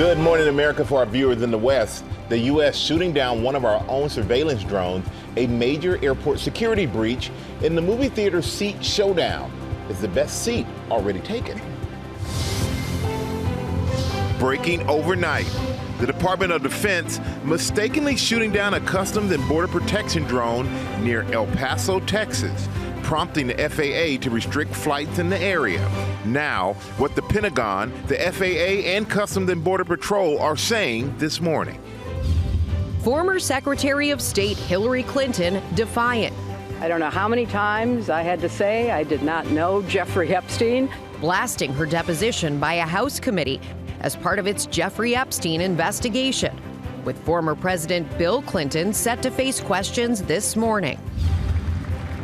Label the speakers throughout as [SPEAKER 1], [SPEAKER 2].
[SPEAKER 1] Good morning, America. For our viewers in the West, the U.S. shooting down one of our own surveillance drones, a major airport security breach, in the movie theater seat showdown. Is the best seat already taken? Breaking overnight. The Department of Defense mistakenly shooting down a Customs and Border Protection drone near El Paso, Texas, prompting the FAA to restrict flights in the area. Now, what the Pentagon, the FAA, and Customs and Border Patrol are saying this morning.
[SPEAKER 2] Former Secretary of State Hillary Clinton defiant.
[SPEAKER 3] I don't know how many times I had to say I did not know Jeffrey Epstein.
[SPEAKER 2] Blasting her deposition by a House committee as part of its Jeffrey Epstein investigation, with former President Bill Clinton set to face questions this morning.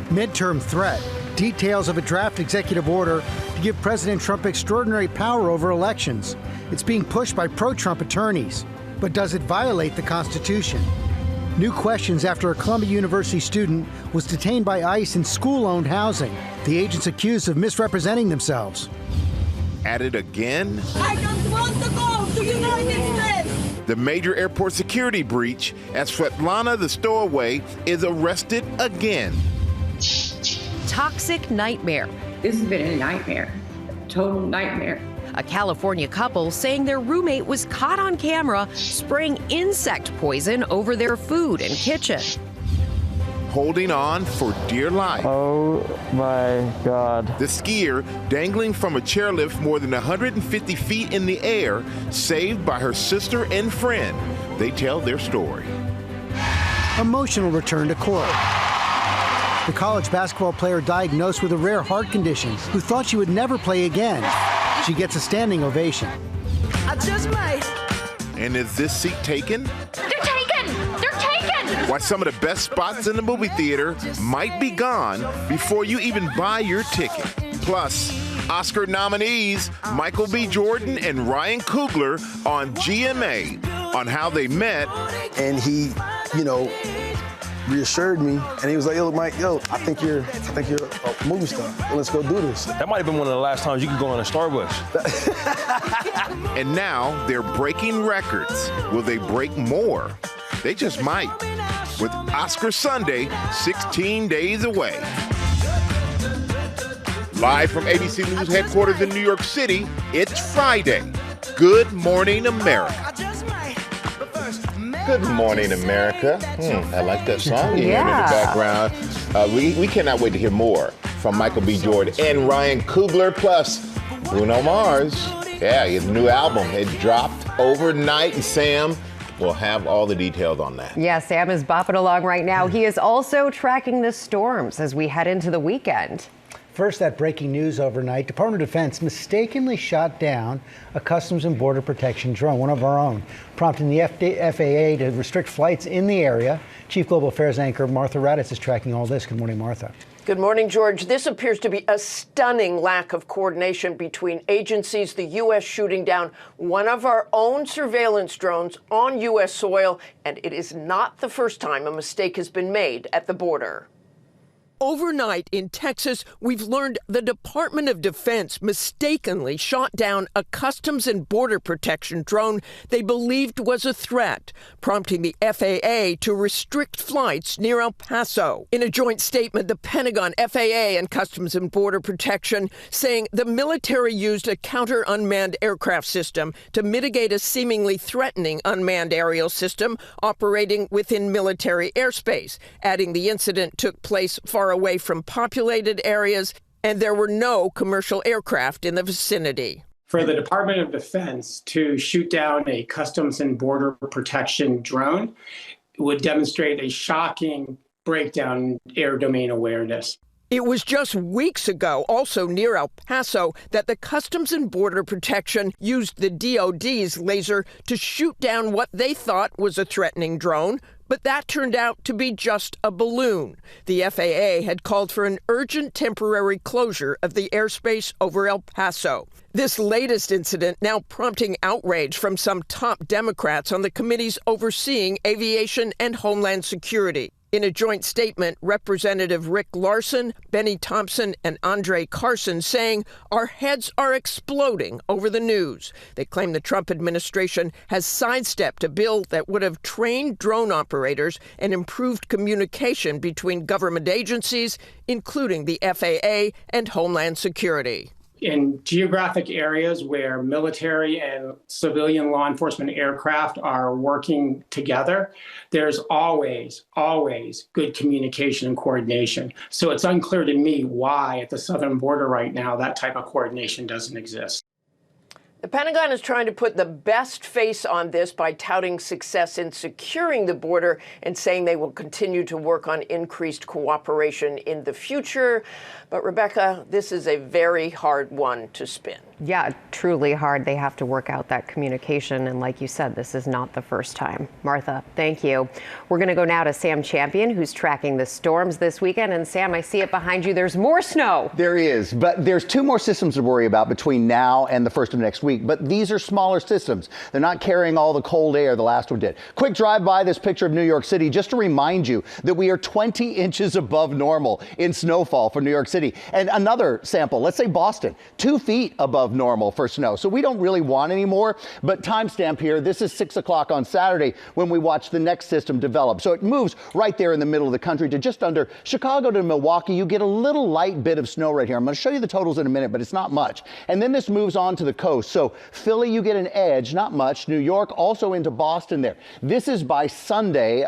[SPEAKER 4] Midterm threat. Details of a draft executive order to give President Trump extraordinary power over elections. It's being pushed by pro-Trump attorneys. But does it violate the Constitution? New questions after a Columbia University student was detained by ICE in school-owned housing. The agents accused of misrepresenting themselves.
[SPEAKER 1] At it again?
[SPEAKER 5] I don't want to go to United States.
[SPEAKER 1] The major airport security breach as Svetlana, the stowaway, is arrested again.
[SPEAKER 2] Toxic nightmare.
[SPEAKER 6] This has been a nightmare, total nightmare.
[SPEAKER 2] A California couple saying their roommate was caught on camera spraying insect poison over their food and kitchen.
[SPEAKER 1] Holding on for dear life.
[SPEAKER 7] Oh my God.
[SPEAKER 1] The skier dangling from a chairlift more than 150 feet in the air, saved by her sister and friend. They tell their story.
[SPEAKER 4] Emotional return to court. The college basketball player diagnosed with a rare heart condition who thought she would never play again. She gets a standing ovation.
[SPEAKER 5] I just might.
[SPEAKER 1] And is this seat taken?
[SPEAKER 8] They're taken! They're taken!
[SPEAKER 1] Why some of the best spots in the movie theater might be gone before you even buy your ticket. Plus, Oscar nominees Michael B. Jordan and Ryan Coogler on GMA on how they met.
[SPEAKER 9] And he, reassured me, and he was like, "Yo, Mike, I think you're a movie star. Let's go do this."
[SPEAKER 7] That might have been one of the last times you could go in a Starbucks.
[SPEAKER 1] And now they're breaking records. Will they break more? They just might. With Oscar Sunday 16 days away. Live from ABC News headquarters in New York City, it's Friday. Good morning, America. Good morning, America. I like that song you hear in the background. We cannot wait to hear more from Michael B. Jordan and Ryan Coogler, plus Bruno Mars. Yeah, his new album. It dropped overnight, and Sam will have all the details on that.
[SPEAKER 10] Yeah, Sam is bopping along right now. He is also tracking the storms as we head into the weekend.
[SPEAKER 4] First, that breaking news overnight. Department of Defense mistakenly shot down a Customs and Border Protection drone, one of our own, prompting the FAA to restrict flights in the area. Chief Global Affairs anchor Martha Raddatz is tracking all this. Good morning, Martha.
[SPEAKER 11] Good morning, George. This appears to be a stunning lack of coordination between agencies. The U.S. shooting down one of our own surveillance drones on U.S. soil, and it is not the first time a mistake has been made at the border. Overnight in Texas, we've learned the Department of Defense mistakenly shot down a Customs and Border Protection drone they believed was a threat, prompting the FAA to restrict flights near El Paso. In a joint statement, the Pentagon, FAA, and Customs and Border Protection saying the military used a counter-unmanned aircraft system to mitigate a seemingly threatening unmanned aerial system operating within military airspace, adding the incident took place far away from populated areas, and there were no commercial aircraft in the vicinity.
[SPEAKER 12] For the Department of Defense to shoot down a Customs and Border Protection drone would demonstrate a shocking breakdown in air domain awareness.
[SPEAKER 11] It was just weeks ago, also near El Paso, that the Customs and Border Protection used the DOD's laser to shoot down what they thought was a threatening drone, but that turned out to be just a balloon. The FAA had called for an urgent temporary closure of the airspace over El Paso. This latest incident now prompting outrage from some top Democrats on the committees overseeing aviation and homeland security. In a joint statement, Representative Rick Larson, Benny Thompson, and Andre Carson saying our heads are exploding over the news. They claim the Trump administration has sidestepped a bill that would have trained drone operators and improved communication between government agencies, including the FAA and Homeland Security.
[SPEAKER 12] In geographic areas where military and civilian law enforcement aircraft are working together, there's always good communication and coordination. So it's unclear to me why at the southern border right now that type of coordination doesn't exist.
[SPEAKER 11] The Pentagon is trying to put the best face on this by touting success in securing the border and saying they will continue to work on increased cooperation in the future. But Rebecca, this is a very hard one to spin.
[SPEAKER 10] Yeah, truly hard. They have to work out that communication. And like you said, this is not the first time. Martha, thank you. We're going to go now to Sam Champion, who's tracking the storms this weekend. And Sam, I see it behind you. There's more snow.
[SPEAKER 13] There is, but there's two more systems to worry about between now and the first of next week. But these are smaller systems. They're not carrying all the cold air the last one did. Quick drive by this picture of New York City just to remind you that we are 20 inches above normal in snowfall for New York City. And another sample, let's say Boston, 2 feet above normal for snow. So we don't really want any more, but timestamp here, this is 6 o'clock on Saturday when we watch the next system develop. So it moves right there in the middle of the country to just under Chicago to Milwaukee. You get a little light bit of snow right here. I'm going to show you the totals in a minute, but it's not much. And then this moves on to the coast. So Philly, you get an edge, not much. New York, also into Boston there. This is by Sunday.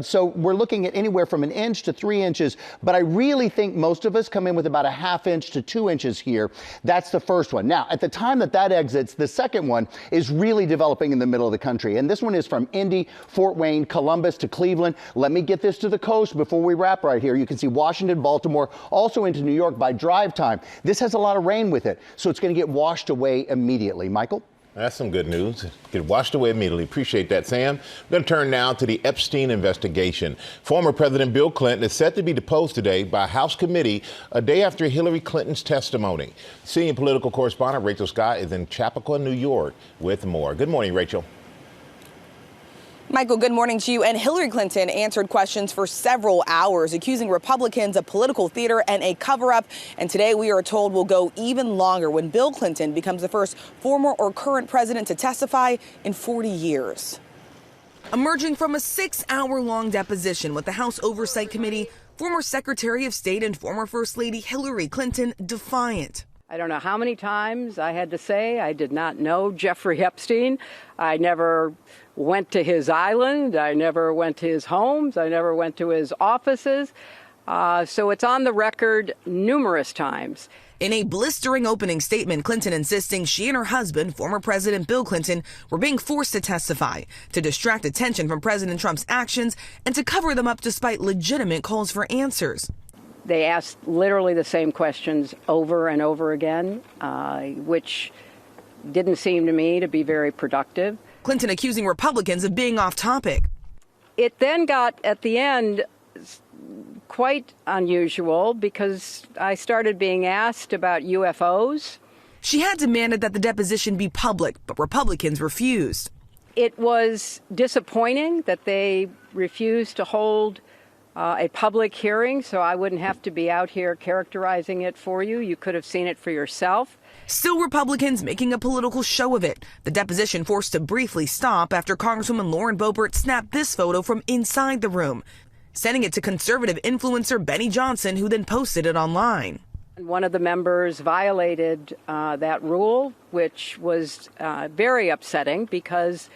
[SPEAKER 13] So we're looking at anywhere from 1 inch to 3 inches, but I really think most of us come in with about a 1/2 inch to 2 inches here. That's the first one. Now, at the time that exits, the second one is really developing in the middle of the country. And this one is from Indy, Fort Wayne, Columbus to Cleveland. Let me get this to the coast before we wrap right here. You can see Washington, Baltimore, also into New York by drive time. This has a lot of rain with it, so it's going to get washed away immediately. Michael?
[SPEAKER 1] That's some good news. Get washed away immediately. Appreciate that, Sam. I'm going to turn now to the Epstein investigation. Former President Bill Clinton is set to be deposed today by a House committee a day after Hillary Clinton's testimony. Senior political correspondent Rachel Scott is in Chappaqua, New York with more. Good morning, Rachel.
[SPEAKER 14] Michael, good morning to you. And Hillary Clinton answered questions for several hours, accusing Republicans of political theater and a cover-up. And today we are told will go even longer when Bill Clinton becomes the first former or current president to testify in 40 years. Emerging from a 6-hour-long deposition with the House Oversight Committee, former Secretary of State and former First Lady Hillary Clinton defiant.
[SPEAKER 3] I don't know how many times I had to say I did not know Jeffrey Epstein. I never went to his island. I never went to his homes. I never went to his offices. So it's on the record numerous times.
[SPEAKER 14] In a blistering opening statement, Clinton insisting she and her husband, former President Bill Clinton, were being forced to testify to distract attention from President Trump's actions and to cover them up despite legitimate calls for answers.
[SPEAKER 3] They asked literally the same questions over and over again, which didn't seem to me to be very productive.
[SPEAKER 14] Clinton accusing Republicans of being off topic.
[SPEAKER 3] It then got, at the end, quite unusual because I started being asked about UFOs.
[SPEAKER 14] She had demanded that the deposition be public, but Republicans refused.
[SPEAKER 3] It was disappointing that they refused to hold a public hearing, so I wouldn't have to be out here characterizing it for you. You could have seen it for yourself.
[SPEAKER 14] Still Republicans making a political show of it. The deposition forced to briefly stop after Congresswoman Lauren Boebert snapped this photo from inside the room, sending it to conservative influencer Benny Johnson, who then posted it online.
[SPEAKER 3] One of the members violated that rule, which was very upsetting because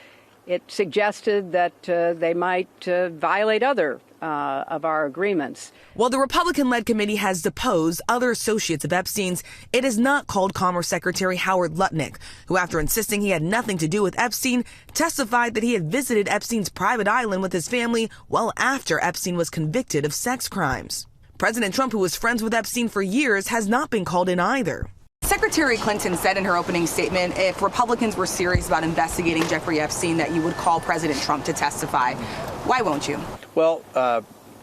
[SPEAKER 3] it suggested that they might violate other of our agreements.
[SPEAKER 14] While the Republican-led committee has deposed other associates of Epstein's, it has not called Commerce Secretary Howard Lutnick, who, after insisting he had nothing to do with Epstein, testified that he had visited Epstein's private island with his family well after Epstein was convicted of sex crimes. President Trump, who was friends with Epstein for years, has not been called in either. Secretary Clinton said in her opening statement if Republicans were serious about investigating Jeffrey Epstein that you would call President Trump to testify. Why won't you?
[SPEAKER 15] Well,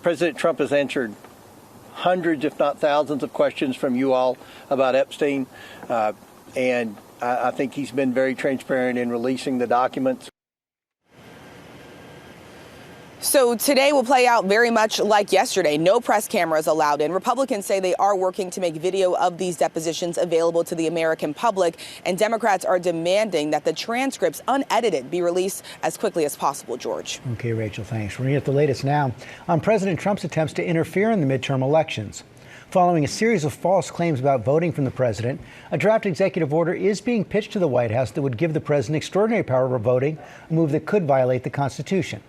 [SPEAKER 15] President Trump has answered hundreds, if not thousands, of questions from you all about Epstein. And I think he's been very transparent in releasing the documents.
[SPEAKER 16] So today will play out very much like yesterday. No press cameras allowed in. Republicans say they are working to make video of these depositions available to the American public, and Democrats are demanding that the transcripts, unedited, be released as quickly as possible, George.
[SPEAKER 4] Okay, Rachel, thanks. We're going to get the latest now on President Trump's attempts to interfere in the midterm elections. Following a series of false claims about voting from the president, a draft executive order is being pitched to the White House that would give the president extraordinary power over voting, a move that could violate the Constitution.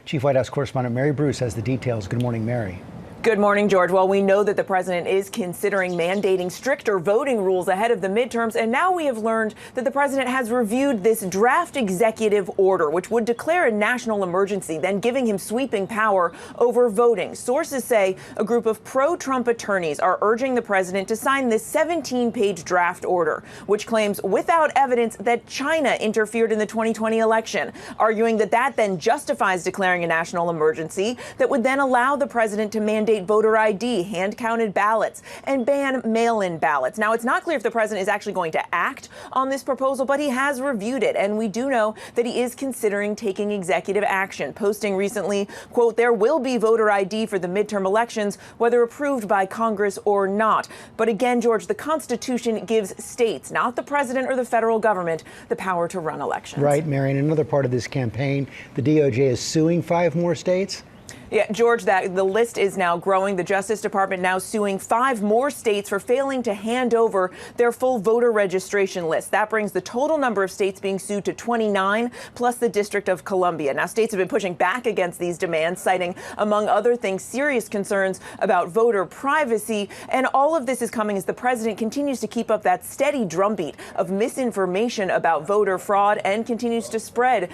[SPEAKER 4] Chief White House correspondent Mary Bruce has the details. Good morning, Mary.
[SPEAKER 17] Good morning, George. Well, we know that the president is considering mandating stricter voting rules ahead of the midterms, and now we have learned that the president has reviewed this draft executive order, which would declare a national emergency, then giving him sweeping power over voting. Sources say a group of pro-Trump attorneys are urging the president to sign this 17-page draft order, which claims without evidence that China interfered in the 2020 election, arguing that that then justifies declaring a national emergency that would then allow the president to mandate voter ID, hand-counted ballots, and ban mail-in ballots. Now, it's not clear if the president is actually going to act on this proposal, but he has reviewed it, and we do know that he is considering taking executive action, posting recently, quote, "There will be voter ID for the midterm elections, whether approved by Congress or not." But again, George, the Constitution gives states, not the president or the federal government, the power to run elections.
[SPEAKER 4] Right, Mary. And another part of this campaign, the DOJ is suing 5 more states.
[SPEAKER 17] Yeah, George, that the list is now growing. The Justice Department now suing 5 more states for failing to hand over their full voter registration list. That brings the total number of states being sued to 29, plus the District of Columbia. Now, states have been pushing back against these demands, citing, among other things, serious concerns about voter privacy. And all of this is coming as the president continues to keep up that steady drumbeat of misinformation about voter fraud and continues to spread,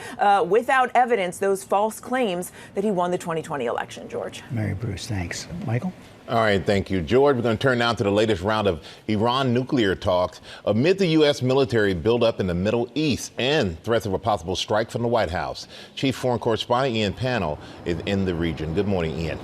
[SPEAKER 17] without evidence, those false claims that he won the 2020 election, George.
[SPEAKER 4] Mary Bruce, thanks. Michael?
[SPEAKER 1] All right, thank you, George. We're going to turn now to the latest round of Iran nuclear talks amid the U.S. military buildup in the Middle East and threats of a possible strike from the White House. Chief Foreign Correspondent Ian Pannell is in the region. Good morning, Ian.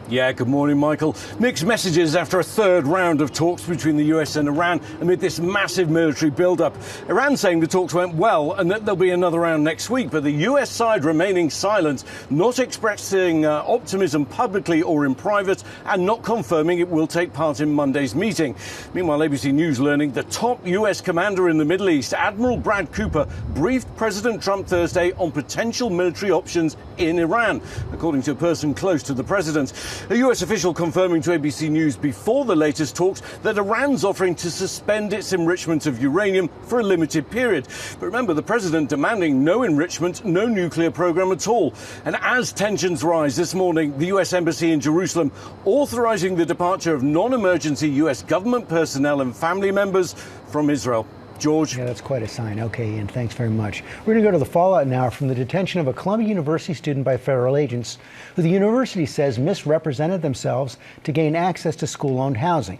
[SPEAKER 18] Yeah, good morning, Michael. Mixed messages after a third round of talks between the US and Iran amid this massive military build-up. Iran saying the talks went well and that there'll be another round next week, but the US side remaining silent, not expressing optimism publicly or in private, and not confirming it will take part in Monday's meeting. Meanwhile, ABC News learning the top US commander in the Middle East, Admiral Brad Cooper, briefed President Trump Thursday on potential military options in Iran, according to a person close to the president. A US official confirming to ABC News before the latest talks that Iran's offering to suspend its enrichment of uranium for a limited period. But remember, the president demanding no enrichment, no nuclear program at all. And as tensions rise this morning, the US Embassy in Jerusalem authorizing the departure of non-emergency US government personnel and family members from Israel. George?
[SPEAKER 4] Yeah, that's quite a sign. Okay, Ian, thanks very much. We're going to go to the fallout now from the detention of a Columbia University student by federal agents who the university says misrepresented themselves to gain access to school-owned housing.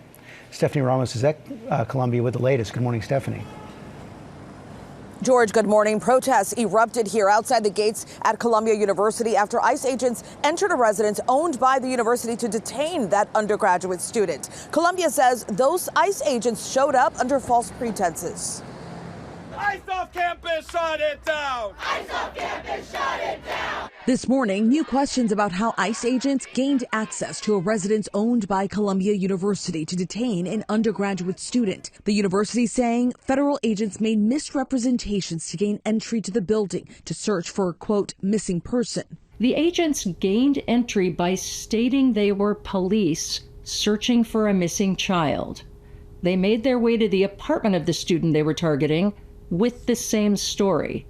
[SPEAKER 4] Stephanie Ramos is at Columbia with the latest. Good morning, Stephanie.
[SPEAKER 19] George, good morning. Protests erupted here outside the gates at Columbia University after ICE agents entered a residence owned by the university to detain that undergraduate student. Columbia says those ICE agents showed up under false pretenses.
[SPEAKER 20] ICE off campus, shut it down! ICE off campus, shut it down!
[SPEAKER 21] This morning, new questions about how ICE agents gained access to a residence owned by Columbia University to detain an undergraduate student. The university saying federal agents made misrepresentations to gain entry to the building to search for a, quote, missing person.
[SPEAKER 22] The agents gained entry by stating they were police searching for a missing child. They made their way to the apartment of the student they were targeting with the same story.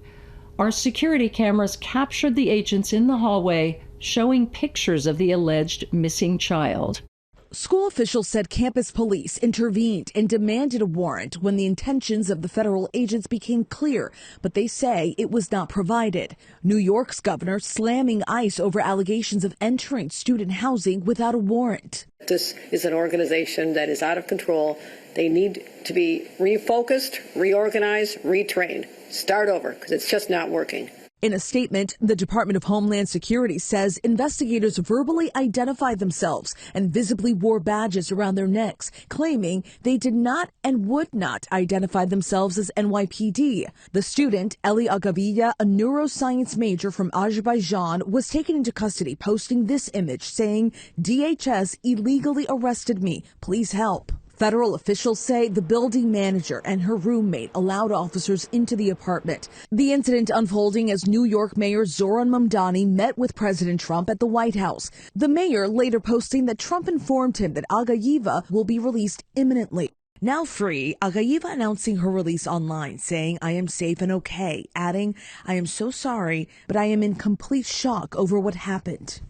[SPEAKER 22] Our security cameras captured the agents in the hallway showing pictures of the alleged missing child.
[SPEAKER 21] School officials said campus police intervened and demanded a warrant when the intentions of the federal agents became clear, but they say it was not provided. New York's governor slamming ICE over allegations of entering student housing without a warrant.
[SPEAKER 23] This is an organization that is out of control. They need to be refocused, reorganized, retrained. Start over, because it's just not working.
[SPEAKER 21] In a statement, the Department of Homeland Security says investigators verbally identified themselves and visibly wore badges around their necks, claiming they did not and would not identify themselves as NYPD. The student, Eli Agavilla, a neuroscience major from Azerbaijan, was taken into custody, posting this image saying, "DHS illegally arrested me. Please help." Federal officials say the building manager and her roommate allowed officers into the apartment. The incident unfolding as New York Mayor Zoran Mamdani met with President Trump at the White House. The mayor later posting that Trump informed him that Agayiva will be released imminently. Now free, Agayiva announcing her release online, saying, "I am safe and okay," adding, "I am so sorry, but I am in complete shock over what happened."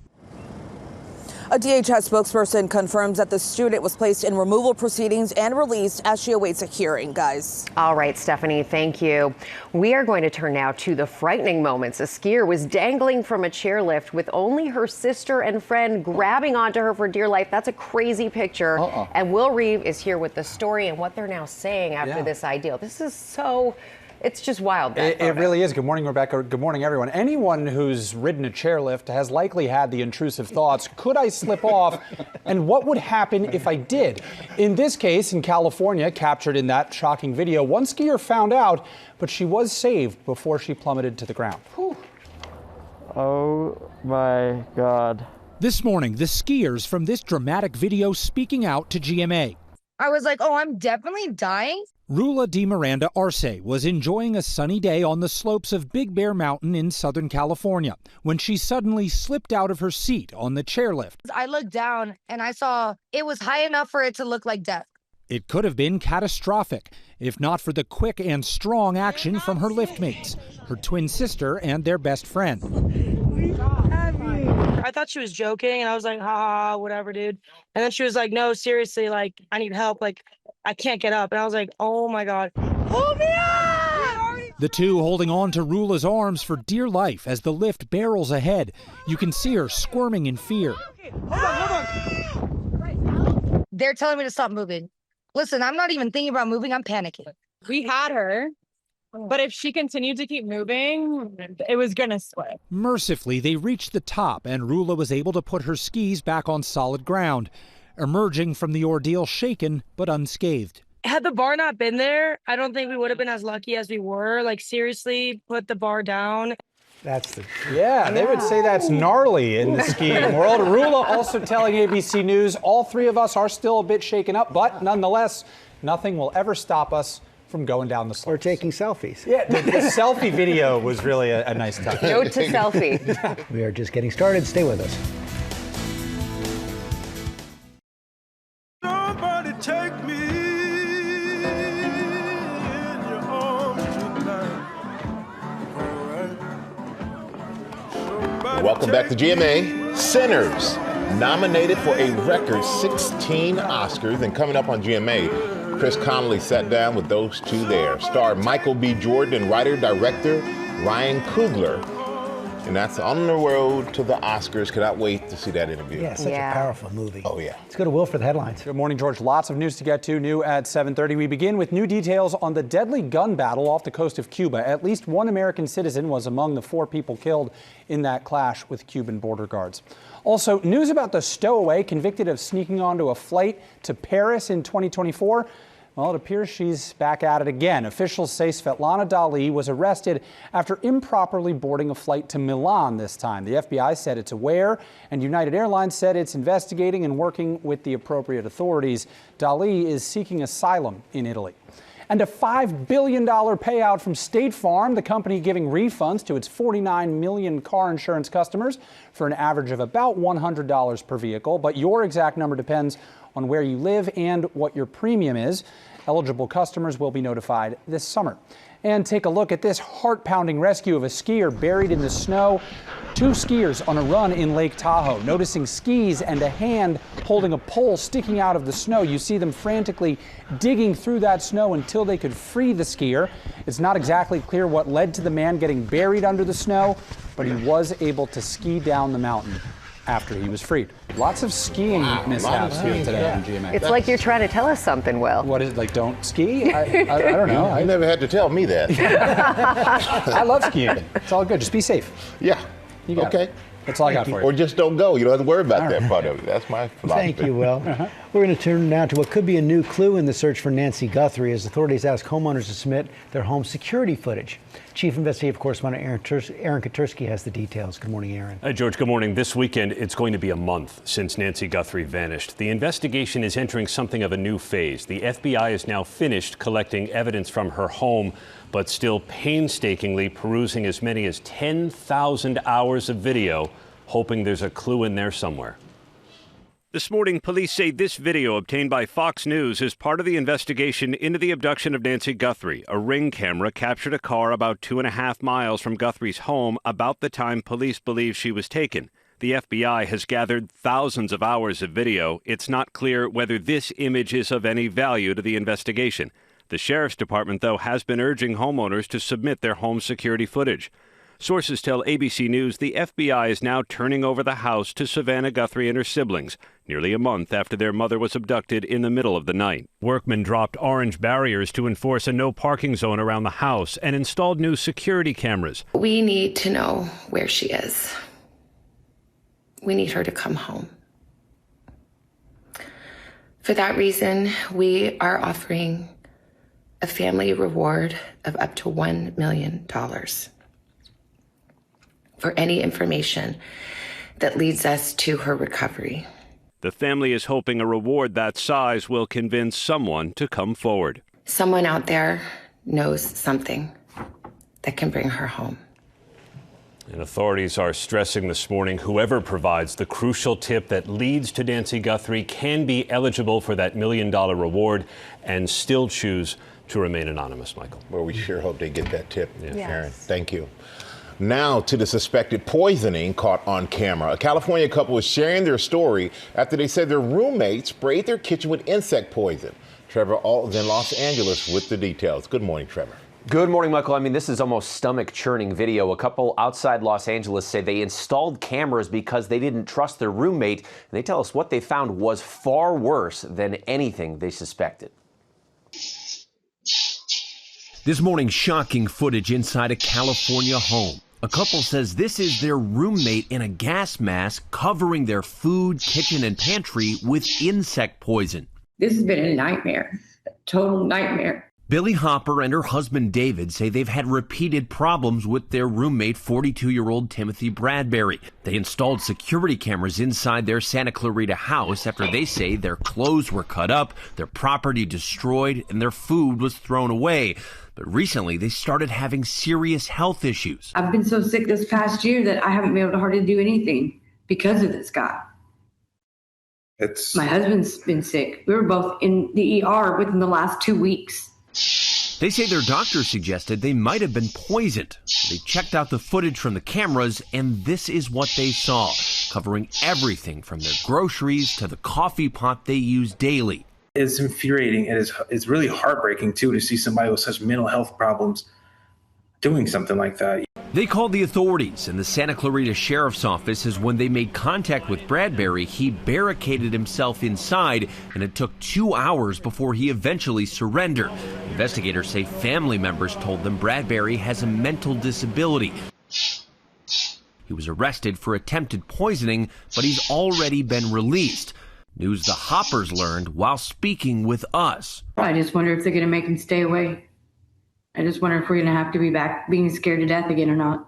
[SPEAKER 19] A DHS spokesperson confirms that the student was placed in removal proceedings and released as she awaits a hearing, guys.
[SPEAKER 10] All right, Stephanie, thank you. We are going to turn now to the frightening moments. A skier was dangling from a chairlift with only her sister and friend grabbing onto her for dear life. That's a crazy picture. And Will Reeve is here with the story and what they're now saying after this ideal. This is so... It's just wild.
[SPEAKER 2] It really is. Good morning, Rebecca. Good morning, everyone. Anyone who's ridden a chairlift has likely had the intrusive thoughts, could I slip off? And what would happen if I did? In this case, in California, captured in that shocking video, one skier found out, but she was saved before she plummeted to the ground.
[SPEAKER 7] Oh my God.
[SPEAKER 5] This morning, the skiers from this dramatic video speaking out to GMA.
[SPEAKER 6] I was like, oh, I'm definitely dying.
[SPEAKER 5] Rula Di Miranda Arce was enjoying a sunny day on the slopes of Big Bear Mountain in Southern California when she suddenly slipped out of her seat on the chairlift.
[SPEAKER 6] I looked down and I saw it was high enough for it to look like death.
[SPEAKER 5] It could have been catastrophic, if not for the quick and strong action from her liftmates, her twin sister and their best friend.
[SPEAKER 24] I thought she was joking, and I was like, ha, whatever, dude. And then she was like, no, seriously, like, I need help. Like, I can't get up. And I was like, oh, my God. Hold me up!
[SPEAKER 5] The two holding on to Rula's arms for dear life as the lift barrels ahead. You can see her squirming in fear.
[SPEAKER 6] Hold on. They're telling me to stop moving. Listen, I'm not even thinking about moving. I'm panicking.
[SPEAKER 25] We had her. But if she continued to keep moving, it was going to slip.
[SPEAKER 5] Mercifully, they reached the top, and Rula was able to put her skis back on solid ground, emerging from the ordeal shaken but unscathed.
[SPEAKER 24] Had the bar not been there, I don't think we would have been as lucky as we were. Like, seriously, put the bar down.
[SPEAKER 2] That's the... Yeah, they would say that's gnarly in the skiing world. Rula also telling ABC News, all three of us are still a bit shaken up, but nonetheless, nothing will ever stop us from going down the slopes.
[SPEAKER 4] Or taking selfies.
[SPEAKER 2] Yeah, the selfie video was really a nice touch.
[SPEAKER 10] Note to selfie.
[SPEAKER 4] We are just getting started. Stay with us.
[SPEAKER 20] Somebody take me in your arms tonight.
[SPEAKER 1] Welcome back to GMA. Sinners, nominated for a record 16 Oscars, and coming up on GMA, Chris Connolly sat down with those two there. Star Michael B. Jordan and writer-director Ryan Coogler. And that's On the Road to the Oscars. Cannot wait to see that interview.
[SPEAKER 4] Yeah, such a powerful movie.
[SPEAKER 1] Oh, yeah.
[SPEAKER 4] Let's go to Will for the headlines.
[SPEAKER 2] Good morning, George. Lots of news to get to. New at 7:30. We begin with new details on the deadly gun battle off the coast of Cuba. At least one American citizen was among the 4 people killed in that clash with Cuban border guards. Also, news about the stowaway convicted of sneaking onto a flight to Paris in 2024. Well, it appears she's back at it again. Officials say Svetlana Dali was arrested after improperly boarding a flight to Milan this time. The FBI said it's aware, and United Airlines said it's investigating and working with the appropriate authorities. Dali is seeking asylum in Italy. And a $5 billion payout from State Farm, the company giving refunds to its 49 million car insurance customers for an average of about $100 per vehicle. But your exact number depends on where you live and what your premium is. Eligible customers will be notified this summer. And take a look at this heart-pounding rescue of a skier buried in the snow. 2 skiers on a run in Lake Tahoe, noticing skis and a hand holding a pole sticking out of the snow. You see them frantically digging through that snow until they could free the skier. It's not exactly clear what led to the man getting buried under the snow, but he was able to ski down the mountain. after he was freed. Lots of skiing mishaps here today on GMA.
[SPEAKER 10] It's like you're trying to tell us something, Will.
[SPEAKER 2] What is it, like don't ski? I don't know.
[SPEAKER 1] You never had to tell me that.
[SPEAKER 2] I love skiing. It's all good. Just be safe.
[SPEAKER 1] Yeah.
[SPEAKER 2] You got
[SPEAKER 1] okay.
[SPEAKER 2] it. That's all I got for you.
[SPEAKER 1] Or just don't go. You don't have to worry about that part of it. That's my philosophy.
[SPEAKER 4] Thank you, Will. We're going to turn now to what could be a new clue in the search for Nancy Guthrie as authorities ask homeowners to submit their home security footage. Chief Investigative Correspondent Aaron Katursky has the details. Good morning, Aaron.
[SPEAKER 8] Hi, George. Good morning. This weekend, it's going to be a month since Nancy Guthrie vanished. The investigation is entering something of a new phase. The FBI is now finished collecting evidence from her home, but still painstakingly perusing as many as 10,000 hours of video, hoping there's a clue in there somewhere. This morning, police say this video obtained by Fox News is part of the investigation into the abduction of Nancy Guthrie. A Ring camera captured a car about 2.5 miles from Guthrie's home about the time police believe she was taken. The FBI has gathered thousands of hours of video. It's not clear whether this image is of any value to the investigation. The Sheriff's Department, though, has been urging homeowners to submit their home security footage. Sources tell ABC News the FBI is now turning over the house to Savannah Guthrie and her siblings, nearly a month after their mother was abducted in the middle of the night. Workmen dropped orange barriers to enforce a no parking zone around the house and installed new security cameras.
[SPEAKER 9] We need to know where she is. We need her to come home. For that reason, we are offering a family reward of up to $1 million. For any information that leads us to her recovery.
[SPEAKER 8] The family is hoping a reward that size will convince someone to come forward.
[SPEAKER 9] Someone out there knows something that can bring her home.
[SPEAKER 8] And authorities are stressing this morning whoever provides the crucial tip that leads to Nancy Guthrie can be eligible for that $1 million reward and still choose to remain anonymous, Michael.
[SPEAKER 1] Well, we sure hope they get that tip, Aaron. Thank you. Now to the suspected poisoning caught on camera. A California couple was sharing their story after they said their roommate sprayed their kitchen with insect poison. Trevor Alton's in Los Angeles with the details. Good morning, Trevor.
[SPEAKER 11] Good morning, Michael. I mean, this is almost stomach-churning video. A couple outside Los Angeles say they installed cameras because they didn't trust their roommate, and they tell us what they found was far worse than anything they suspected.
[SPEAKER 12] This morning's shocking footage inside a California home. A couple says this is their roommate in a gas mask covering their food, kitchen, and pantry with insect poison.
[SPEAKER 13] This has been a nightmare, a total nightmare.
[SPEAKER 12] Billy Hopper and her husband David say they've had repeated problems with their roommate, 42-year-old Timothy Bradbury. They installed security cameras inside their Santa Clarita house after they say their clothes were cut up, their property destroyed, and their food was thrown away. But recently, they started having serious health issues.
[SPEAKER 13] I've been so sick this past year that I haven't been able to hardly do anything because of this guy. My husband's been sick. We were both in the ER within the last 2 weeks.
[SPEAKER 12] They say their doctor suggested they might have been poisoned. They checked out the footage from the cameras, and this is what they saw, covering everything from their groceries to the coffee pot they use daily.
[SPEAKER 26] It's infuriating. It's really heartbreaking, too, to see somebody with such mental health problems doing something like that.
[SPEAKER 12] They called the authorities, and the Santa Clarita Sheriff's Office says when they made contact with Bradbury, he barricaded himself inside, and it took 2 hours before he eventually surrendered. Investigators say family members told them Bradbury has a mental disability. He was arrested for attempted poisoning, but he's already been released. News the Hoppers learned while speaking with us.
[SPEAKER 13] I just wonder if they're going to make him stay away. I just wonder if we're going to have to be back being scared to death again or not.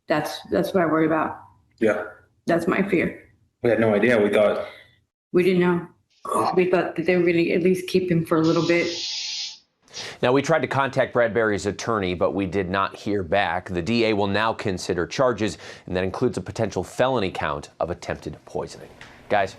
[SPEAKER 13] That's what I worry about.
[SPEAKER 26] Yeah.
[SPEAKER 13] That's my fear.
[SPEAKER 26] We had no idea.
[SPEAKER 13] We didn't know. We thought that they were going to at least keep him for a little bit.
[SPEAKER 11] Now, we tried to contact Bradbury's attorney, but we did not hear back. The DA will now consider charges, and that includes a potential felony count of attempted poisoning. Guys.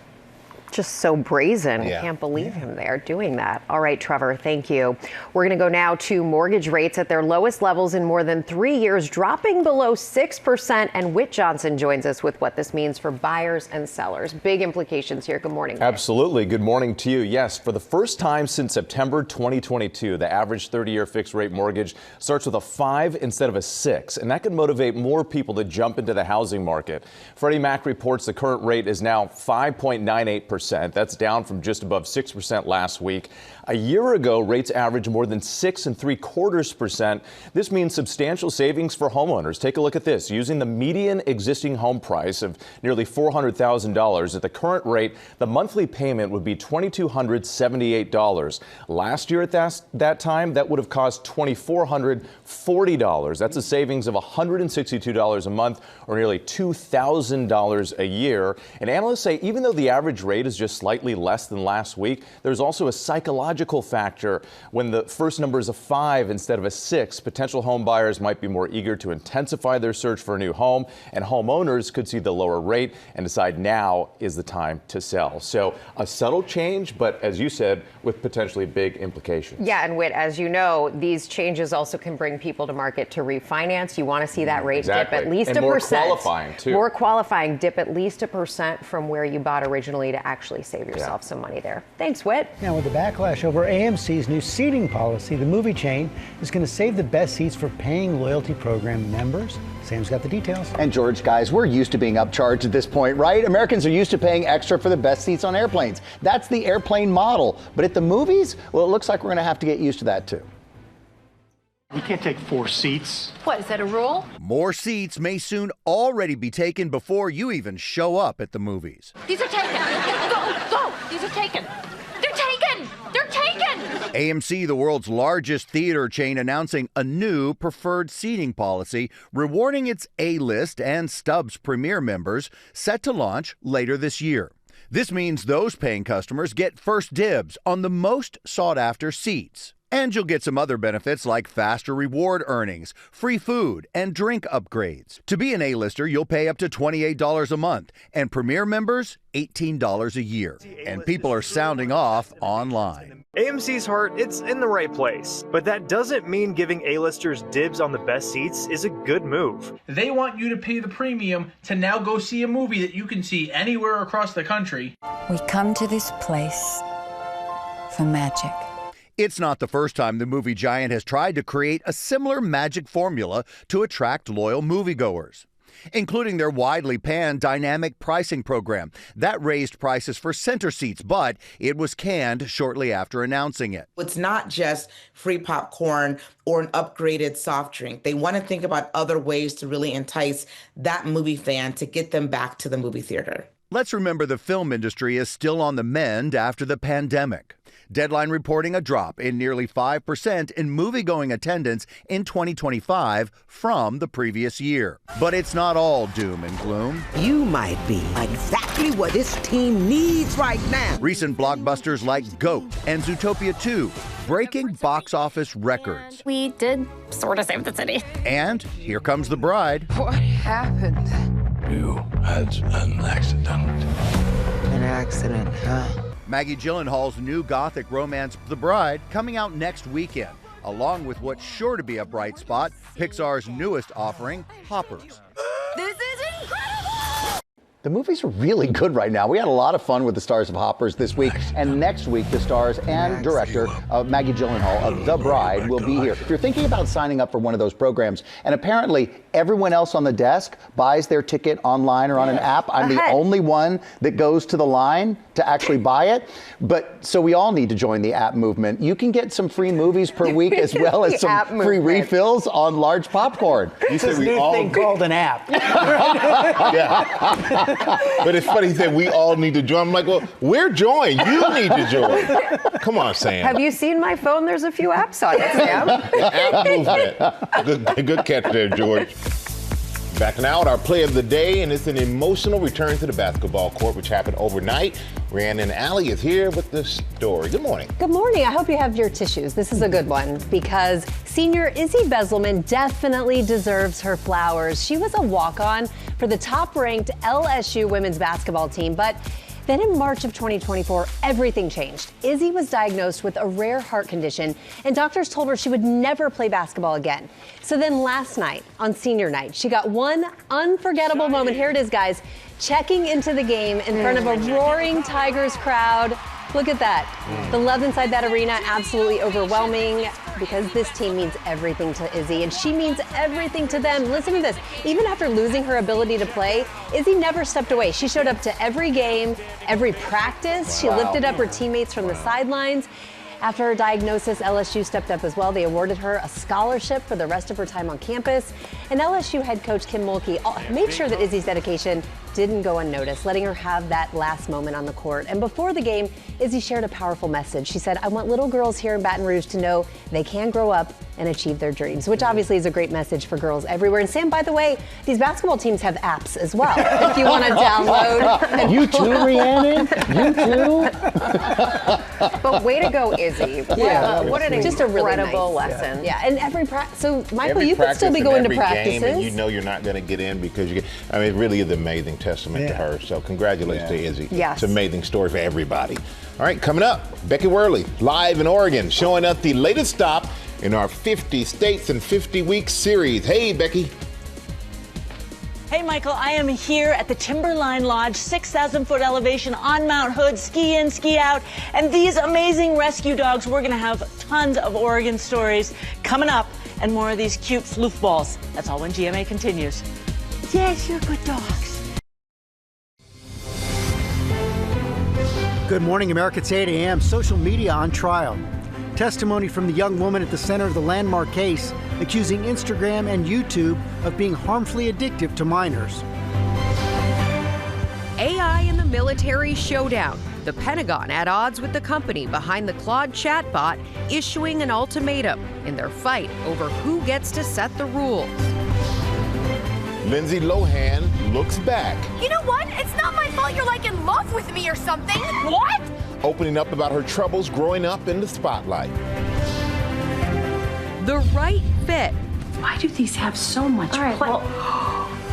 [SPEAKER 10] Just so brazen.
[SPEAKER 1] Yeah.
[SPEAKER 10] I can't believe him there doing that. All right, Trevor, thank you. We're going to go now to mortgage rates at their lowest levels in more than 3 years, dropping below 6%. And Whit Johnson joins us with what this means for buyers and sellers. Big implications here. Good morning, Whit.
[SPEAKER 3] Absolutely. Good morning to you. Yes, for the first time since September 2022, the average 30-year fixed rate mortgage starts with a 5 instead of a 6. And that could motivate more people to jump into the housing market. Freddie Mac reports the current rate is now 5.98%. That's down from just above 6% last week. A year ago, rates averaged more than 6.75%. This means substantial savings for homeowners. Take a look at this. Using the median existing home price of nearly $400,000 at the current rate, the monthly payment would be $2,278. Last year at that time, that would have cost $2,440. That's a savings of $162 a month, or nearly $2,000 a year. And analysts say even though the average rate is just slightly less than last week, there's also a psychological factor. When the first number is a 5 instead of a 6, potential home buyers might be more eager to intensify their search for a new home, and homeowners could see the lower rate and decide now is the time to sell. So a subtle change, but as you said, with potentially big implications.
[SPEAKER 10] Yeah, and Whit, as you know, these changes also can bring people to market to refinance. You want to see that rate dip at least
[SPEAKER 3] and
[SPEAKER 10] a
[SPEAKER 3] more
[SPEAKER 10] percent.
[SPEAKER 3] Qualifying too.
[SPEAKER 10] More qualifying, dip at least 1% from where you bought originally to actually save yourself some money there. Thanks, Whit.
[SPEAKER 4] Now, with the backlash over AMC's new seating policy, the movie chain is going to save the best seats for paying loyalty program members. Sam's got the details.
[SPEAKER 14] And George, guys, we're used to being upcharged at this point, right? Americans are used to paying extra for the best seats on airplanes. That's the airplane model. But at the movies, well, it looks like we're going to have to get used to that too.
[SPEAKER 15] We can't take 4 seats.
[SPEAKER 16] What, is that a rule?
[SPEAKER 17] More seats may soon already be taken before you even show up at the movies.
[SPEAKER 16] These are taken. Go. These are taken. They're taken. They're taken.
[SPEAKER 17] AMC, the world's largest theater chain, announcing a new preferred seating policy, rewarding its A-list and Stubs Premier members, set to launch later this year. This means those paying customers get first dibs on the most sought-after seats. And you'll get some other benefits like faster reward earnings, free food, and drink upgrades. To be an A-lister, you'll pay up to $28 a month, and Premier members, $18 a year. And people are sounding off online.
[SPEAKER 18] AMC's heart, it's in the right place, but that doesn't mean giving A-listers dibs on the best seats is a good move.
[SPEAKER 27] They want you to pay the premium to now go see a movie that you can see anywhere across the country.
[SPEAKER 28] We come to this place for magic.
[SPEAKER 17] It's not the first time the movie giant has tried to create a similar magic formula to attract loyal moviegoers, including their widely panned dynamic pricing program. That raised prices for center seats, but it was canned shortly after announcing it.
[SPEAKER 29] It's not just free popcorn or an upgraded soft drink. They want to think about other ways to really entice that movie fan to get them back to the movie theater.
[SPEAKER 17] Let's remember the film industry is still on the mend after the pandemic. Deadline reporting a drop in nearly 5% in movie-going attendance in 2025 from the previous year. But it's not all doom and gloom.
[SPEAKER 30] You might be exactly what this team needs right now.
[SPEAKER 17] Recent blockbusters like GOAT and Zootopia 2 breaking box office records.
[SPEAKER 16] We did sort of save the city.
[SPEAKER 17] And here comes The Bride.
[SPEAKER 30] What happened?
[SPEAKER 31] You had an accident.
[SPEAKER 30] An accident, huh?
[SPEAKER 17] Maggie Gyllenhaal's new gothic romance, The Bride, coming out next weekend, along with what's sure to be a bright spot, Pixar's newest offering, Hoppers.
[SPEAKER 30] This is incredible!
[SPEAKER 14] The movies are really good right now. We had a lot of fun with the stars of Hoppers this week. And next week, the stars and director Maggie Gyllenhaal of The Bride will be here. If you're thinking about signing up for one of those programs, and apparently everyone else on the desk buys their ticket online or on an app, I'm the only one that goes to the line to actually buy it. But so we all need to join the app movement. You can get some free movies per week as well as some free refills on large popcorn.
[SPEAKER 4] You said we all thing called an app.
[SPEAKER 1] Yeah. But it's funny, he said we all need to join. I'm like, well, we're joined. You need to join. Come on, Sam.
[SPEAKER 10] Have you seen my phone? There's a few apps on it, Sam.
[SPEAKER 1] App movement. Good catch there, George. Backing out our play of the day, and it's an emotional return to the basketball court, which happened overnight. Rhiannon Alley is here with the story. Good morning.
[SPEAKER 32] Good morning. I hope you have your tissues. This is a good one because senior Izzy Bezelman definitely deserves her flowers. She was a walk-on for the top-ranked LSU women's basketball team, but Then in March of 2024, everything changed. Izzy was diagnosed with a rare heart condition, and doctors told her she would never play basketball again. So then last night, on senior night, she got one unforgettable moment. Here it is, guys. Checking into the game in front of a roaring Tigers crowd. Look at that. The love inside that arena, absolutely overwhelming, because this team means everything to Izzy, and she means everything to them. Listen to this. Even after losing her ability to play, Izzy never stepped away. She showed up to every game, every practice. She lifted up her teammates from the sidelines. After her diagnosis, LSU stepped up as well. They awarded her a scholarship for the rest of her time on campus. And LSU head coach Kim Mulkey made sure that Izzy's dedication didn't go unnoticed, letting her have that last moment on the court. And before the game, Izzy shared a powerful message. She said, "I want little girls here in Baton Rouge to know they can grow up and achieve their dreams," which obviously is a great message for girls everywhere. And Sam, by the way, these basketball teams have apps as well if you want to download.
[SPEAKER 14] You too, Rhiannon? You too?
[SPEAKER 10] But way to go, Izzy. What an
[SPEAKER 32] just a really
[SPEAKER 10] incredible
[SPEAKER 32] nice
[SPEAKER 10] lesson.
[SPEAKER 32] Yeah, and every practice. So, Michael,
[SPEAKER 1] Every
[SPEAKER 32] you could still be
[SPEAKER 1] practice
[SPEAKER 32] going
[SPEAKER 1] and
[SPEAKER 32] to
[SPEAKER 1] every
[SPEAKER 32] practices.
[SPEAKER 1] game, and you know you're not going to get in because you get. I mean, it really is an amazing testament to her. So congratulations to Izzy.
[SPEAKER 10] Yes.
[SPEAKER 1] It's an amazing story for everybody. All right, coming up, Becky Worley, live in Oregon, showing us the latest stop in our 50 States in 50 Weeks series. Hey, Becky.
[SPEAKER 2] Hey, Michael, I am here at the Timberline Lodge, 6,000-foot elevation on Mount Hood, ski in, ski out, and these amazing rescue dogs. We're going to have tons of Oregon stories coming up and more of these cute floofballs. That's all when GMA continues. Yes, you're good dogs.
[SPEAKER 4] Good morning, America. It's 8 a.m. Social media on trial. Testimony from the young woman at the center of the landmark case accusing Instagram and YouTube of being harmfully addictive to minors.
[SPEAKER 5] AI in the military showdown. The Pentagon at odds with the company behind the Claude chatbot, issuing an ultimatum in their fight over who gets to set the rules.
[SPEAKER 1] Lindsay Lohan looks back.
[SPEAKER 16] You know what? It's not my fault you're like in love with me or something. What?
[SPEAKER 1] Opening up about her troubles growing up in the spotlight.
[SPEAKER 5] The right fit.
[SPEAKER 6] Why do these have so much play?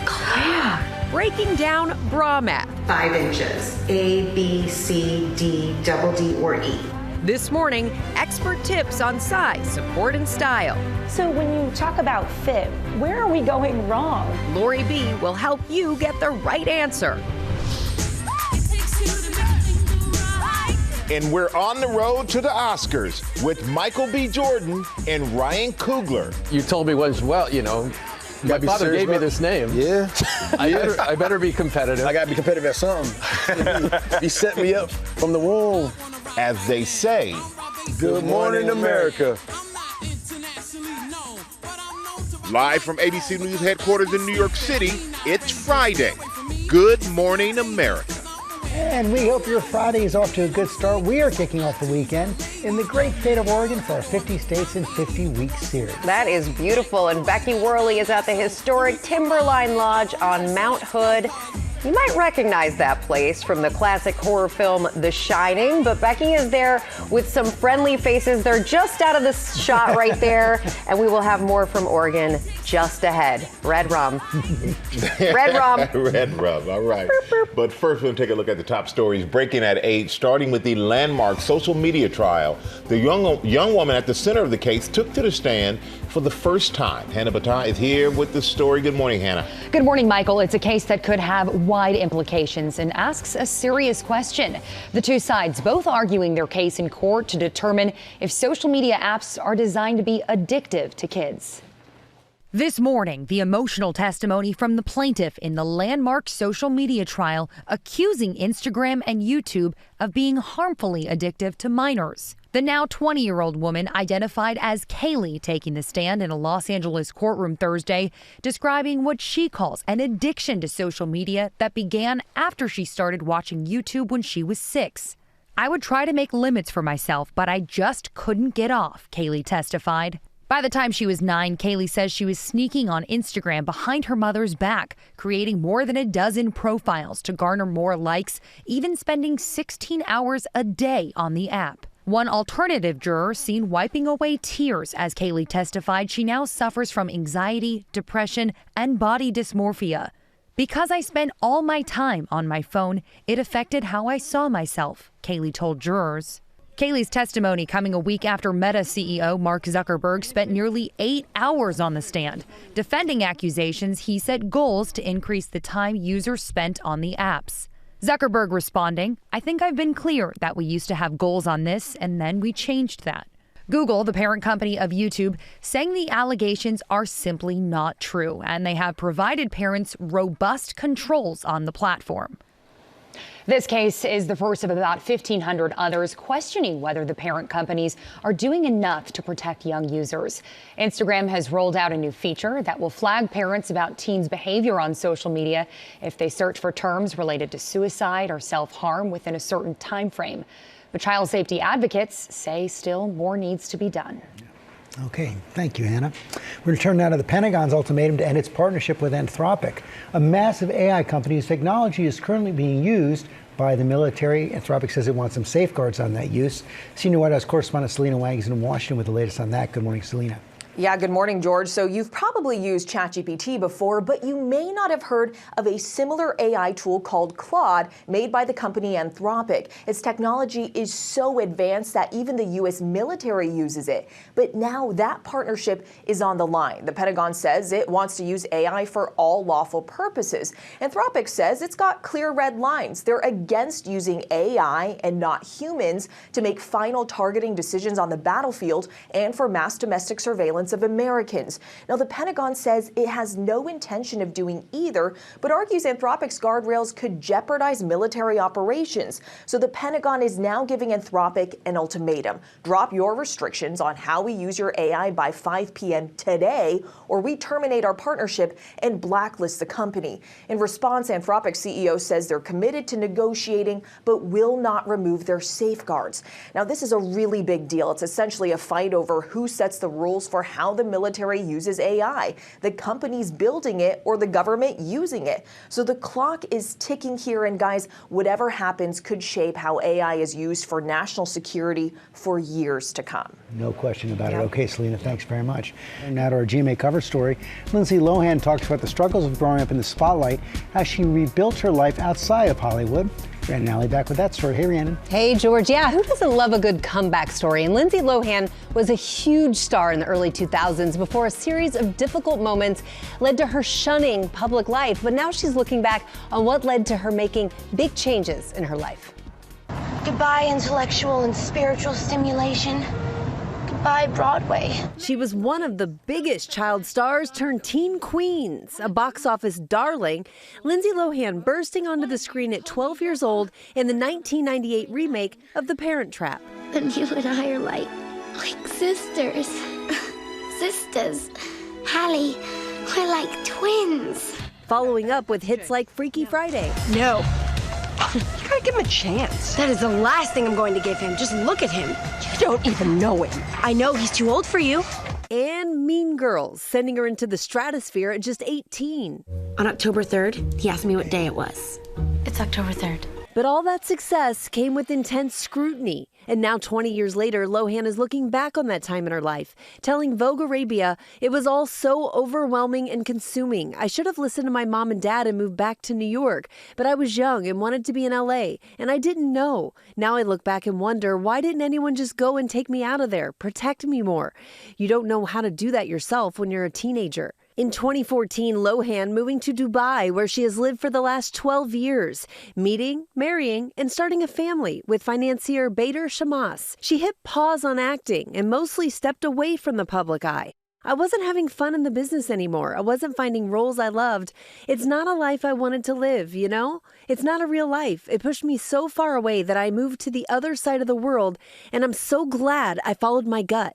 [SPEAKER 5] Claire. Breaking down bra math.
[SPEAKER 7] 5 inches. A, B, C, D, double D, or E.
[SPEAKER 5] This morning, expert tips on size, support, and style.
[SPEAKER 6] So when you talk about fit, where are we going wrong?
[SPEAKER 5] Lori B will help you get the right answer.
[SPEAKER 1] And we're on the road to the Oscars with Michael B. Jordan and Ryan Coogler.
[SPEAKER 9] You told me once, well, you know, my father gave me this name.
[SPEAKER 19] Yeah.
[SPEAKER 9] I better be competitive.
[SPEAKER 19] I got to be competitive at something. He set me up from the womb.
[SPEAKER 1] As they say,
[SPEAKER 19] Good morning, America.
[SPEAKER 1] Live from ABC News headquarters in New York City, it's Friday. Good morning, America.
[SPEAKER 4] And we hope your Friday is off to a good start. We are kicking off the weekend in the great state of Oregon for our 50 States in 50 Weeks series.
[SPEAKER 10] That is beautiful. And Becky Worley is at the historic Timberline Lodge on Mount Hood. You might recognize that place from the classic horror film The Shining, but Becky is there with some friendly faces. They're just out of the shot right there, and we will have more from Oregon just ahead. Red rum. Red rum.
[SPEAKER 1] Red rum, all right. But first, we'll take a look at the top stories breaking at 8, starting with the landmark social media trial. The young woman at the center of the case took to the stand for the first time. Hannah Battah is here with the story. Good morning, Hannah.
[SPEAKER 20] Good morning, Michael. It's a case that could have wide implications and asks a serious question. The two sides both arguing their case in court to determine if social media apps are designed to be addictive to kids.
[SPEAKER 5] This morning, the emotional testimony from the plaintiff in the landmark social media trial accusing Instagram and YouTube of being harmfully addictive to minors. The now 20-year-old woman identified as Kaylee taking the stand in a Los Angeles courtroom Thursday, describing what she calls an addiction to social media that began after she started watching YouTube when she was 6. "I would try to make limits for myself, but I just couldn't get off," Kaylee testified. By the time she was 9, Kaylee says she was sneaking on Instagram behind her mother's back, creating more than a dozen profiles to garner more likes, even spending 16 hours a day on the app. One alternative juror seen wiping away tears as Kaylee testified she now suffers from anxiety, depression, and body dysmorphia. Because I spent all my time on my phone, it affected how I saw myself, Kaylee told jurors. Kaylee's testimony coming a week after Meta CEO Mark Zuckerberg spent nearly 8 hours on the stand, defending accusations he set goals to increase the time users spent on the apps. Zuckerberg responding, "I think I've been clear that we used to have goals on this, and then we changed that." Google, the parent company of YouTube, saying the allegations are simply not true, and they have provided parents robust controls on the platform.
[SPEAKER 20] This case is the first of about 1,500 others questioning whether the parent companies are doing enough to protect young users. Instagram has rolled out a new feature that will flag parents about teens' behavior on social media if they search for terms related to suicide or self-harm within a certain time frame. But child safety advocates say still more needs to be done.
[SPEAKER 4] Okay, thank you, Hannah. We're going to turn now to the Pentagon's ultimatum to end its partnership with Anthropic, a massive AI company whose technology is currently being used by the military. Anthropic says it wants some safeguards on that use. Senior White House correspondent Selena Wang is in Washington with the latest on that. Good morning, Selena.
[SPEAKER 3] Yeah, good morning, George. So you've probably used ChatGPT before, but you may not have heard of a similar AI tool called Claude, made by the company Anthropic. Its technology is so advanced that even the U.S. military uses it. But now that partnership is on the line. The Pentagon says it wants to use AI for all lawful purposes. Anthropic says it's got clear red lines. They're against using AI and not humans to make final targeting decisions on the battlefield and for mass domestic surveillance of Americans. Now, the Pentagon says it has no intention of doing either, but argues Anthropic's guardrails could jeopardize military operations. So the Pentagon is now giving Anthropic an ultimatum. Drop your restrictions on how we use your AI by 5 p.m. today, or we terminate our partnership and blacklist the company. In response, Anthropic CEO says they're committed to negotiating, but will not remove their safeguards. Now, this is a really big deal. It's essentially a fight over who sets the rules for how the military uses AI, the companies building it or the government using it. So the clock is ticking here, and guys, whatever happens could shape how AI is used for national security for years to come.
[SPEAKER 4] No question about it. Okay, Selena, thanks very much. And now to our GMA cover story. Lindsay Lohan talks about the struggles of growing up in the spotlight, how she rebuilt her life outside of Hollywood. Rhiannon Alley back with that story. Hey, Rhiannon.
[SPEAKER 32] Hey, George. Yeah, who doesn't love a good comeback story? And Lindsay Lohan was a huge star in the early 2000s before a series of difficult moments led to her shunning public life. But now she's looking back on what led to her making big changes in her life.
[SPEAKER 8] Goodbye, intellectual and spiritual stimulation. Goodbye, Broadway.
[SPEAKER 11] She was one of the biggest child stars turned teen queens, a box office darling. Lindsay Lohan bursting onto the screen at 12 years old in the 1998 remake of The Parent Trap.
[SPEAKER 8] And you and I are like sisters. Sisters. Hallie, we're like twins.
[SPEAKER 11] Following up with hits like Freaky Friday.
[SPEAKER 8] No. You gotta give him a chance. That is the last thing I'm going to give him. Just look at him. You don't even know him. I know he's too old for you.
[SPEAKER 11] And Mean Girls, sending her into the stratosphere at just 18.
[SPEAKER 8] On October 3rd, he asked me what day it was. It's October 3rd.
[SPEAKER 11] But all that success came with intense scrutiny. And now 20 years later, Lohan is looking back on that time in her life, telling Vogue Arabia, "It was all so overwhelming and consuming. I should have listened to my mom and dad and moved back to New York. But I was young and wanted to be in LA, and I didn't know. Now I look back and wonder, why didn't anyone just go and take me out of there, protect me more? You don't know how to do that yourself when you're a teenager." In 2014, Lohan moving to Dubai, where she has lived for the last 12 years, meeting, marrying, and starting a family with financier Bader Shamas. She hit pause on acting and mostly stepped away from the public eye. "I wasn't having fun in the business anymore. I wasn't finding roles I loved. It's not a life I wanted to live, you know? It's not a real life. It pushed me so far away that I moved to the other side of the world, and I'm so glad I followed my gut."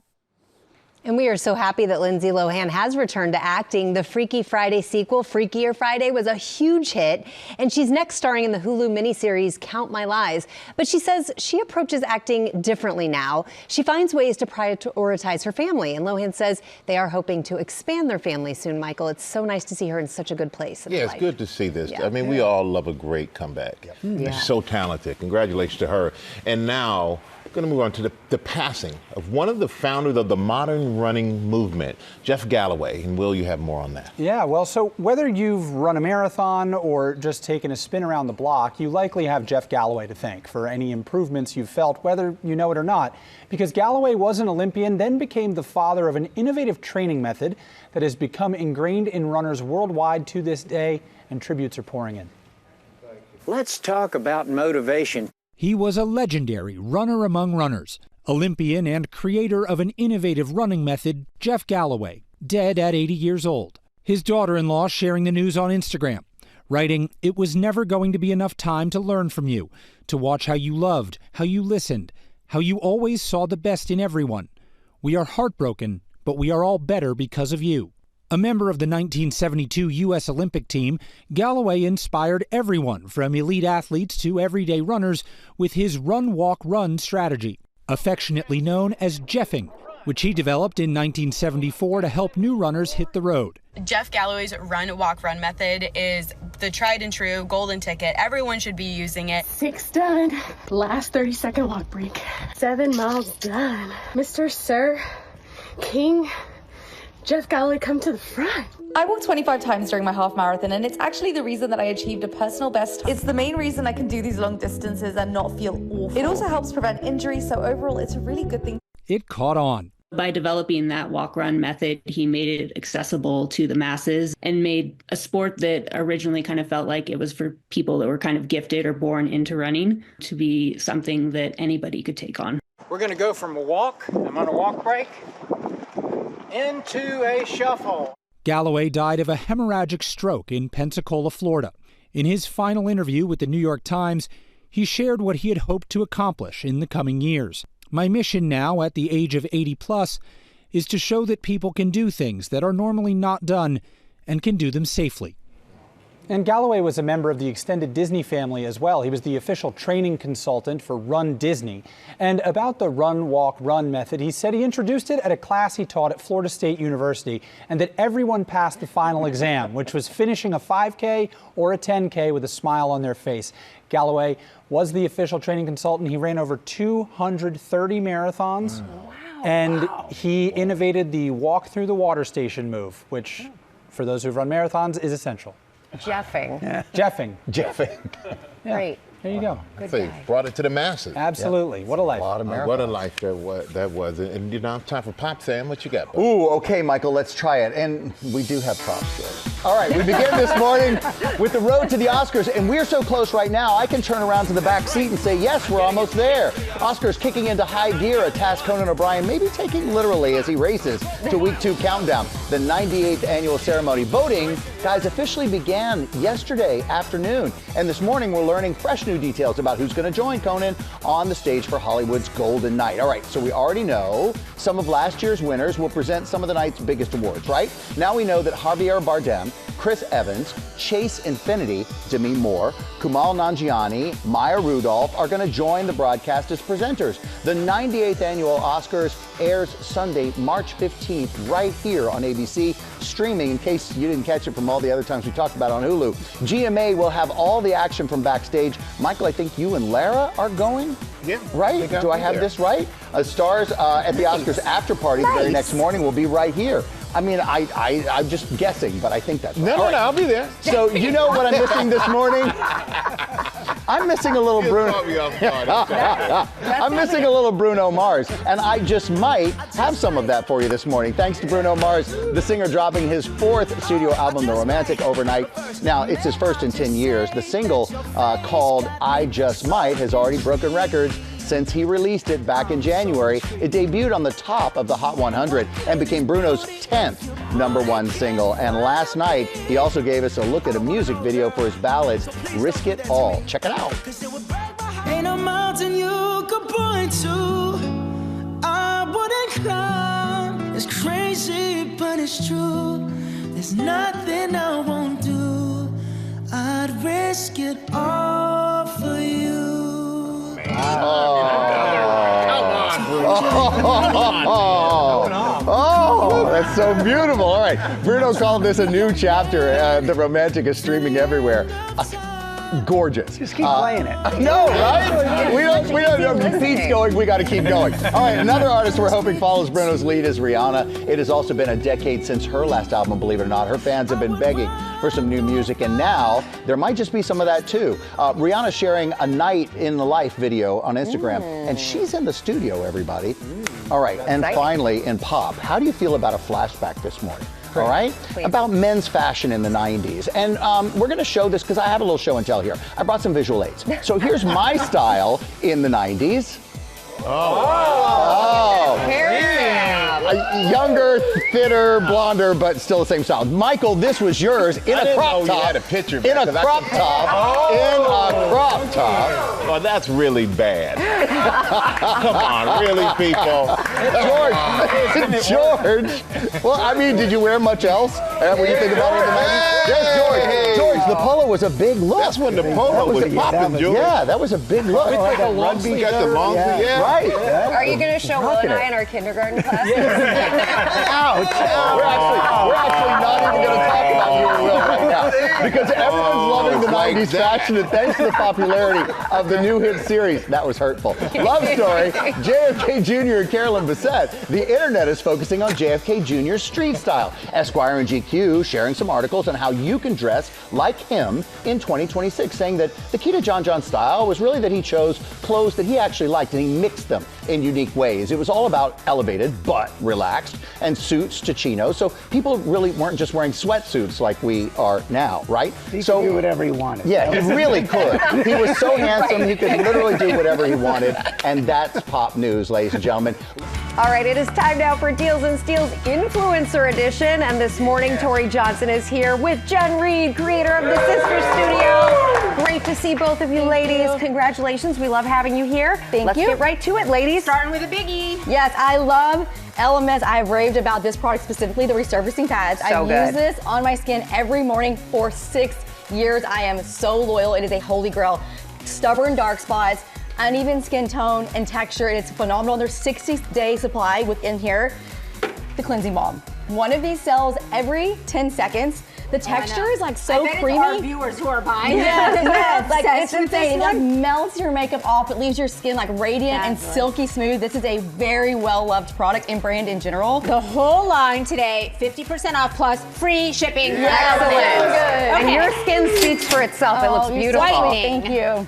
[SPEAKER 32] And we are so happy that Lindsay Lohan has returned to acting. The Freaky Friday sequel, Freakier Friday, was a huge hit, and she's next starring in the Hulu miniseries Count My Lies. But she says she approaches acting differently now. She finds ways to prioritize her family, and Lohan says they are hoping to expand their family soon. Michael, it's so nice to see her in such a good place.
[SPEAKER 1] Yeah, it's good to see this. I mean, we all love a great comeback. She's so talented. Congratulations to her. And now, going to move on to the the passing of one of the founders of the modern running movement, Jeff Galloway. And Will, you have more on that.
[SPEAKER 12] Yeah, well, so whether you've run a marathon or just taken a spin around the block, you likely have Jeff Galloway to thank for any improvements you've felt, whether you know it or not. Because Galloway was an Olympian, then became the father of an innovative training method that has become ingrained in runners worldwide to this day, and tributes are pouring in.
[SPEAKER 13] Let's talk about motivation.
[SPEAKER 15] He was a legendary runner among runners, Olympian and creator of an innovative running method, Jeff Galloway, dead at 80 years old. His daughter-in-law sharing the news on Instagram, writing, "It was never going to be enough time to learn from you, to watch how you loved, how you listened, how you always saw the best in everyone. We are heartbroken, but we are all better because of you." A member of the 1972 U.S. Olympic team, Galloway inspired everyone from elite athletes to everyday runners with his run-walk-run strategy, affectionately known as Jeffing, which he developed in 1974 to help new runners hit the road.
[SPEAKER 18] Jeff Galloway's run-walk-run method is the tried and true golden ticket. Everyone should be using it.
[SPEAKER 21] 6 done. Last 30-second walk break. 7 miles done. Mr. Sir, King, Jeff Galloway, come to the front.
[SPEAKER 22] I walked 25 times during my half marathon, and it's actually the reason that I achieved a personal best. It's the main reason I can do these long distances and not feel awful. It also helps prevent injuries, so overall it's a really good thing.
[SPEAKER 15] It caught on.
[SPEAKER 23] By developing that walk-run method, he made it accessible to the masses and made a sport that originally kind of felt like it was for people that were kind of gifted or born into running to be something that anybody could take on.
[SPEAKER 13] We're going to go from a walk, I'm on a walk break, into a shuffle.
[SPEAKER 15] Galloway died of a hemorrhagic stroke in Pensacola, Florida. In his final interview with the New York Times, he shared what he had hoped to accomplish in the coming years. "My mission now, at the age of 80 plus, is to show that people can do things that are normally not done and can do them safely."
[SPEAKER 12] And Galloway was a member of the extended Disney family as well. He was the official training consultant for Run Disney. And about the run, walk, run method, he said he introduced it at a class he taught at Florida State University, and that everyone passed the final exam, which was finishing a 5K or a 10K with a smile on their face. Galloway was the official training consultant. He ran over 230 marathons, and he innovated the walk through the water station move, which, for those who've run marathons, is essential.
[SPEAKER 10] Jeffing.
[SPEAKER 12] Yeah. Jeffing.
[SPEAKER 1] Jeffing.
[SPEAKER 12] Yeah.
[SPEAKER 10] Great.
[SPEAKER 12] There you go.
[SPEAKER 10] Good
[SPEAKER 1] So he brought it to the masses.
[SPEAKER 12] Absolutely. Yeah. What a life.
[SPEAKER 14] A lot of
[SPEAKER 1] What a life that was. And you know, time for Pop, Sam. What you got, buddy?
[SPEAKER 14] Ooh, okay, Michael, let's try it. And we do have props here. All right, we begin this morning with the road to the Oscars, and we're so close right now, I can turn around to the back seat and say, yes, we're almost there. Oscars kicking into high gear, a task Conan O'Brien may be taking literally as he races to Week 2 countdown, the 98th annual ceremony. Voting, guys, officially began yesterday afternoon, and this morning we're learning fresh new details about who's going to join Conan on the stage for Hollywood's Golden Night. All right, so we already know some of last year's winners will present some of the night's biggest awards, right? Now we know that Javier Bardem, Chris Evans, Chase Infinity, Demi Moore, Kumail Nanjiani, Maya Rudolph are going to join the broadcast as presenters. The 98th annual Oscars airs Sunday, March 15th, right here on ABC, streaming in case you didn't catch it from all the other times we talked about on Hulu. GMA will have all the action from backstage. Michael, I think you and Lara are going?
[SPEAKER 1] Yeah.
[SPEAKER 14] Right? Do I have this right? Stars at the Oscars after party the very next morning will be right here. I mean, I'm just guessing, but I think that's right.
[SPEAKER 1] No, I'll be there.
[SPEAKER 14] So you know what I'm missing this morning? I'm missing a little Bruno. I'm missing a little Bruno Mars, and I just might have some of that for you this morning. Thanks to Bruno Mars, the singer dropping his 4th studio album, The Romantic Overnight. Now, it's his first in 10 years. The single called I Just Might has already broken records since he released it back in January. It debuted on the top of the Hot 100 and became Bruno's 10th #1 single. And last night, he also gave us a look at a music video for his ballad, Risk It All. Check it out.
[SPEAKER 24] Ain't a mountain you could point to, I wouldn't climb. It's crazy, but it's true. There's nothing I won't do. I'd risk it all for you.
[SPEAKER 14] Oh, that's so beautiful. All right. Bruno called this a new chapter. The Romantic is streaming everywhere. gorgeous.
[SPEAKER 4] Just keep playing it.
[SPEAKER 14] I know, right? We don't know. Pete's going, we got to keep going. All right, another artist we're hoping follows Bruno's lead is Rihanna. It has also been a decade since her last album, believe it or not. Her fans have been begging for some new music, and now there might just be some of that too. Rihanna sharing a night in the life video on Instagram, and she's in the studio, everybody. All right, and finally, in pop, how do you feel about a flashback this morning? All right? Please. About men's fashion in the 90s. And we're going to show this because I have a little show and tell here. I brought some visual aids. So here's my style in the 90s. Younger, thinner, blonder, but still the same style. Michael, this was yours in a crop top.
[SPEAKER 1] You had a picture
[SPEAKER 14] in a crop top. In a crop top.
[SPEAKER 1] Oh, that's really bad. Come on, really, people?
[SPEAKER 14] George. Well, I mean, did you wear much else when you think about it in the 90s? Yes, George, the polo was a big look.
[SPEAKER 1] That's when the polo was popping, George.
[SPEAKER 14] Yeah, that was a big look.
[SPEAKER 1] You got the long sleeve, yeah.
[SPEAKER 14] Right.
[SPEAKER 10] Are you going to show Will and I in our kindergarten class?
[SPEAKER 14] Ouch. We're actually not even going to talk about you and Will right now because everyone's loving the 90s fashion, and thanks to the popularity of the new hit series. That was hurtful. Love story, JFK Jr. and Carolyn Bessette. The internet is focusing on JFK Jr.'s street style. Esquire and GQ sharing some articles on how you can dress like him in 2026, saying that the key to John John's style was really that he chose clothes that he actually liked and he mixed them in unique ways. It was all about elevated but relaxed and suits to chinos. So people really weren't just wearing sweatsuits like we are now, right?
[SPEAKER 4] He could do whatever he wanted.
[SPEAKER 14] Yeah, he really could. He was so handsome, he could literally do whatever he wanted. And that's pop news, ladies and gentlemen.
[SPEAKER 10] All right, it is time now for Deals and Steals Influencer Edition. And this morning, Tori Johnson is here with Jen Reed, creator of the Sister Studio. Great to see both of you ladies. Congratulations. We love having you here.
[SPEAKER 3] Let's
[SPEAKER 10] get right to it, ladies.
[SPEAKER 2] Starting with a biggie.
[SPEAKER 3] Yes, I love Elements. I've raved about this product specifically, the resurfacing pads. I use this on my skin every morning for 6 years. I am so loyal. It is a holy grail. Stubborn dark spots, uneven skin tone and texture. It's phenomenal. There's 60-day supply within here. The cleansing balm. One of these sells every 10 seconds. The texture is like so creamy.
[SPEAKER 2] It's our viewers who are buying.
[SPEAKER 3] Yes, like it's insane. It like melts your makeup off. It leaves your skin like radiant and silky smooth. This is a very well-loved product and brand in general.
[SPEAKER 2] The whole line today, 50% off plus free shipping.
[SPEAKER 10] Yes, and your skin speaks for itself. It looks beautiful.
[SPEAKER 3] Thank you.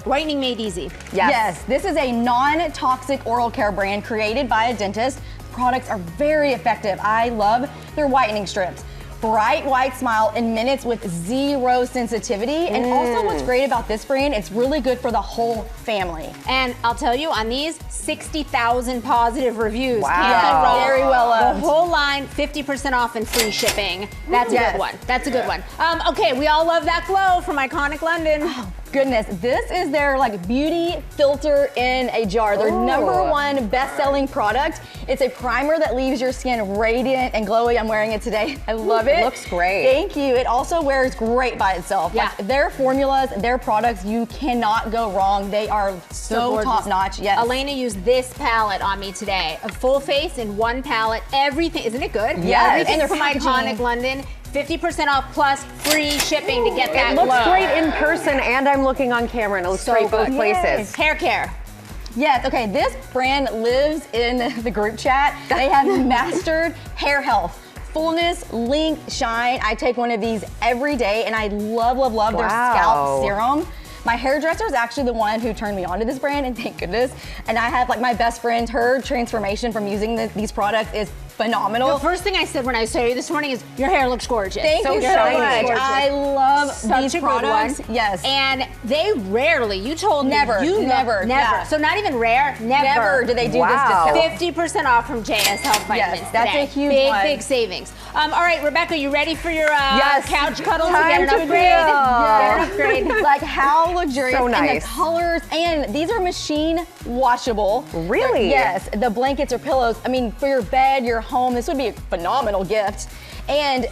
[SPEAKER 2] Whitening made easy.
[SPEAKER 3] Yes, this is a non-toxic oral care brand created by a dentist. Products are very effective. I love their whitening strips. Bright white smile in minutes with zero sensitivity. And also what's great about this brand, it's really good for the whole family.
[SPEAKER 2] And I'll tell you, on these 60,000 positive reviews.
[SPEAKER 3] Wow. Very well loved.
[SPEAKER 2] The whole line, 50% off and free shipping. That's a good one. That's a good one. Okay, we all love that glow from Iconic London.
[SPEAKER 3] Oh, goodness, this is their like beauty filter in a jar. Their #1 best-selling product. It's a primer that leaves your skin radiant and glowy. I'm wearing it today. I love it.
[SPEAKER 10] It looks great.
[SPEAKER 3] Thank you. It also wears great by itself.
[SPEAKER 2] Yeah.
[SPEAKER 3] Like, their formulas, their products, you cannot go wrong. They are so top-notch. Yes.
[SPEAKER 2] Elena used this palette on me today. A full face in one palette. Everything, isn't it good?
[SPEAKER 3] Yes.
[SPEAKER 2] Everything
[SPEAKER 3] And
[SPEAKER 2] from Iconic London. 50% off plus free shipping to get that
[SPEAKER 10] It looks
[SPEAKER 2] glow.
[SPEAKER 10] great in person, and I'm looking on camera, and it looks great both places.
[SPEAKER 2] Hair care.
[SPEAKER 3] Yes, okay, this brand lives in the group chat. They have mastered hair health. Fullness, length, shine. I take one of these every day, and I love, love, love their scalp serum. My hairdresser is actually the one who turned me on to this brand, and thank goodness. And I have like my best friend, her transformation from using these products is phenomenal.
[SPEAKER 2] The first thing I said when I saw you this morning is, your hair looks gorgeous.
[SPEAKER 3] Thank you so much. I love these products. Yes.
[SPEAKER 2] And they rarely, you told me.
[SPEAKER 3] Never. Yeah.
[SPEAKER 2] So not even rare,
[SPEAKER 3] Never do they do this discount.
[SPEAKER 2] 50% off from JS Health Vitamins.
[SPEAKER 3] Yes, that's
[SPEAKER 2] today.
[SPEAKER 3] a huge one.
[SPEAKER 2] Big savings. All right, Rebecca, you ready for your couch cuddle to
[SPEAKER 3] Time
[SPEAKER 2] get an upgrade? Get an upgrade.
[SPEAKER 3] Like how luxurious.
[SPEAKER 10] So nice.
[SPEAKER 3] And the colors, and these are machine washable.
[SPEAKER 10] Really?
[SPEAKER 3] Yes, the blankets or pillows. I mean, for your bed, your home, this would be a phenomenal gift. And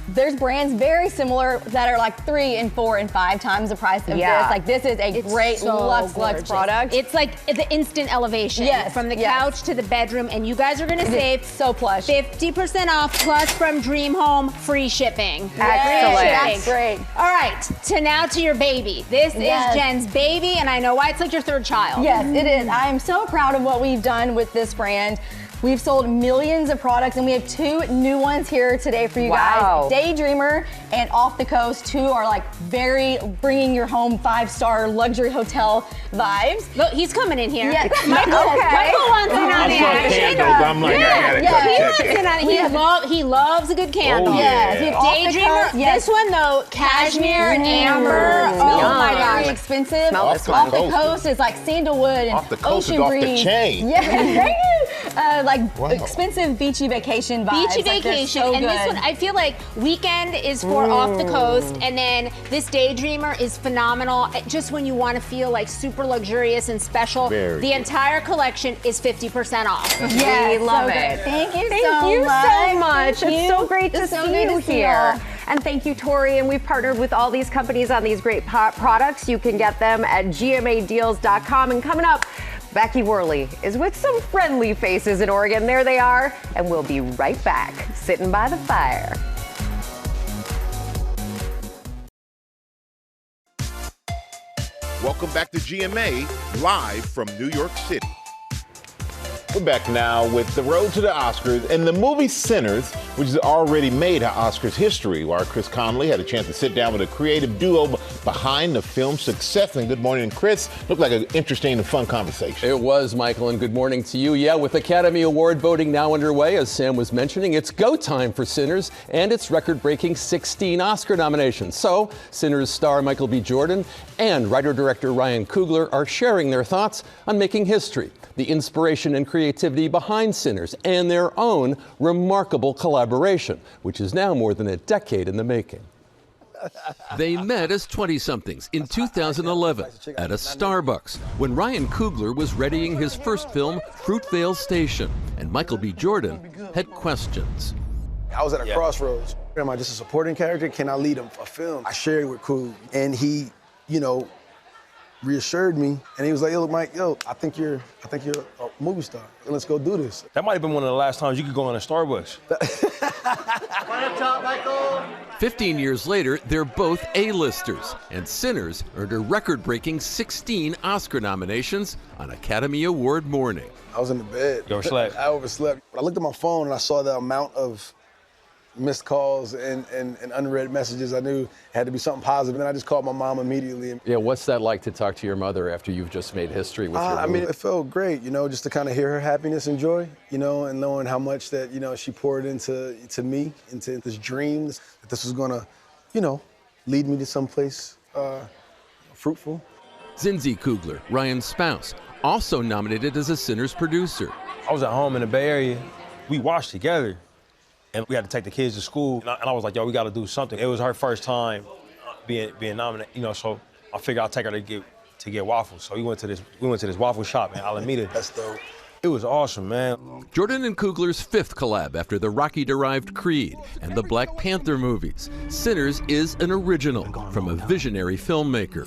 [SPEAKER 6] There's brands very similar that are like 3 and 4 and 5 times the price of this. Like this is a great luxe product.
[SPEAKER 2] It's like the instant elevation.
[SPEAKER 6] Yes,
[SPEAKER 2] From the couch to the bedroom, and you guys are gonna save
[SPEAKER 6] so plush.
[SPEAKER 2] 50% off plus from Dream Home free shipping.
[SPEAKER 6] Excellent.
[SPEAKER 2] That's
[SPEAKER 6] great.
[SPEAKER 2] All right, to your baby. This is Jen's baby, and I know why it's like your third child.
[SPEAKER 6] Yes, it is. I am so proud of what we've done with this brand. We've sold millions of products, and we have 2 new ones here today for you guys. Daydreamer and Off the Coast, 2 are like very bringing your home 5-star luxury hotel vibes.
[SPEAKER 2] Look, he's coming in here.
[SPEAKER 6] Yes.
[SPEAKER 2] Michael wants in on the action.
[SPEAKER 1] I'm like, I gotta
[SPEAKER 2] He wants in on it. He loves a good candle.
[SPEAKER 1] Oh,
[SPEAKER 6] Yes, we have Off the
[SPEAKER 2] Daydreamer.
[SPEAKER 6] Coast. Yes.
[SPEAKER 2] This one though, cashmere and amber. Oh my gosh.
[SPEAKER 6] Very expensive.
[SPEAKER 2] Smell this
[SPEAKER 6] Off
[SPEAKER 2] one.
[SPEAKER 6] the Coast is like sandalwood and
[SPEAKER 1] Off the Coast
[SPEAKER 6] ocean
[SPEAKER 1] is
[SPEAKER 6] breeze.
[SPEAKER 1] off the chain.
[SPEAKER 6] Yeah. Expensive beachy vacation vibes.
[SPEAKER 2] Beachy vacation,
[SPEAKER 6] so
[SPEAKER 2] and
[SPEAKER 6] good.
[SPEAKER 2] this one I feel like weekend is for off the coast, and then this Daydreamer is phenomenal. Just when you want to feel like super luxurious and special, the entire collection is 50% off.
[SPEAKER 6] Yes,
[SPEAKER 2] we love
[SPEAKER 6] so
[SPEAKER 2] it.
[SPEAKER 6] good. Thank you
[SPEAKER 10] so much.
[SPEAKER 6] Thank
[SPEAKER 10] It's
[SPEAKER 6] you.
[SPEAKER 10] so great to
[SPEAKER 6] It's so
[SPEAKER 10] see
[SPEAKER 6] good
[SPEAKER 10] you
[SPEAKER 6] to see
[SPEAKER 10] here.
[SPEAKER 6] y'all.
[SPEAKER 10] And thank you, Tori. And we've partnered with all these companies on these great products. You can get them at gmadeals.com. And coming up, Becky Worley is with some friendly faces in Oregon. There they are. And we'll be right back, sitting by the fire.
[SPEAKER 1] Welcome back to GMA, live from New York City. We're back now with the road to the Oscars and the movie Sinners, which has already made Oscars history, while Chris Connolly had a chance to sit down with a creative duo behind the film's success. And good morning, Chris. Looked like an interesting and fun conversation.
[SPEAKER 19] It was, Michael, and good morning to you. Yeah, with Academy Award voting now underway, as Sam was mentioning, it's go time for Sinners and its record-breaking 16 Oscar nominations. So, Sinners star Michael B. Jordan and writer-director Ryan Coogler are sharing their thoughts on making history, the inspiration and creativity behind Sinners, and their own remarkable collaboration, which is now more than a decade in the making.
[SPEAKER 7] They met as 20-somethings in 2011 at a Starbucks when Ryan Coogler was readying his first film, Fruitvale Station, and Michael B. Jordan had questions.
[SPEAKER 9] I was at a crossroads. Am I just a supporting character? Can I lead a film? I shared it with Coog, and he, reassured me, and he was like, "Yo, Mike, I think you're a movie star. Let's go do this."
[SPEAKER 16] That might have been one of the last times you could go in a Starbucks.
[SPEAKER 7] 15 years later, they're both A-listers, and Sinners earned a record-breaking 16 Oscar nominations on Academy Award morning.
[SPEAKER 9] I was in the bed.
[SPEAKER 16] You overslept.
[SPEAKER 9] I overslept. I looked at my phone and I saw the amount of missed calls and unread messages. I knew it had to be something positive, and I just called my mom immediately.
[SPEAKER 19] Yeah, what's that like to talk to your mother after you've just made history with your movie?
[SPEAKER 9] I mean, it felt great, just to kind of hear her happiness and joy, and knowing how much that, she poured into me, into this dream, that this was gonna, lead me to someplace fruitful.
[SPEAKER 7] Zinzi Coogler, Ryan's spouse, also nominated as a Sinners producer.
[SPEAKER 16] I was at home in the Bay Area. We watched together, and we had to take the kids to school. And I was like, yo, we got to do something. It was her first time being nominated, so I figured I'd take her to get waffles. So we went to this waffle shop in Alameda.
[SPEAKER 9] That's dope.
[SPEAKER 16] It was awesome, man.
[SPEAKER 7] Jordan and Coogler's fifth collab after the Rocky-derived Creed and the Black Panther movies. Sinners is an original from a visionary filmmaker.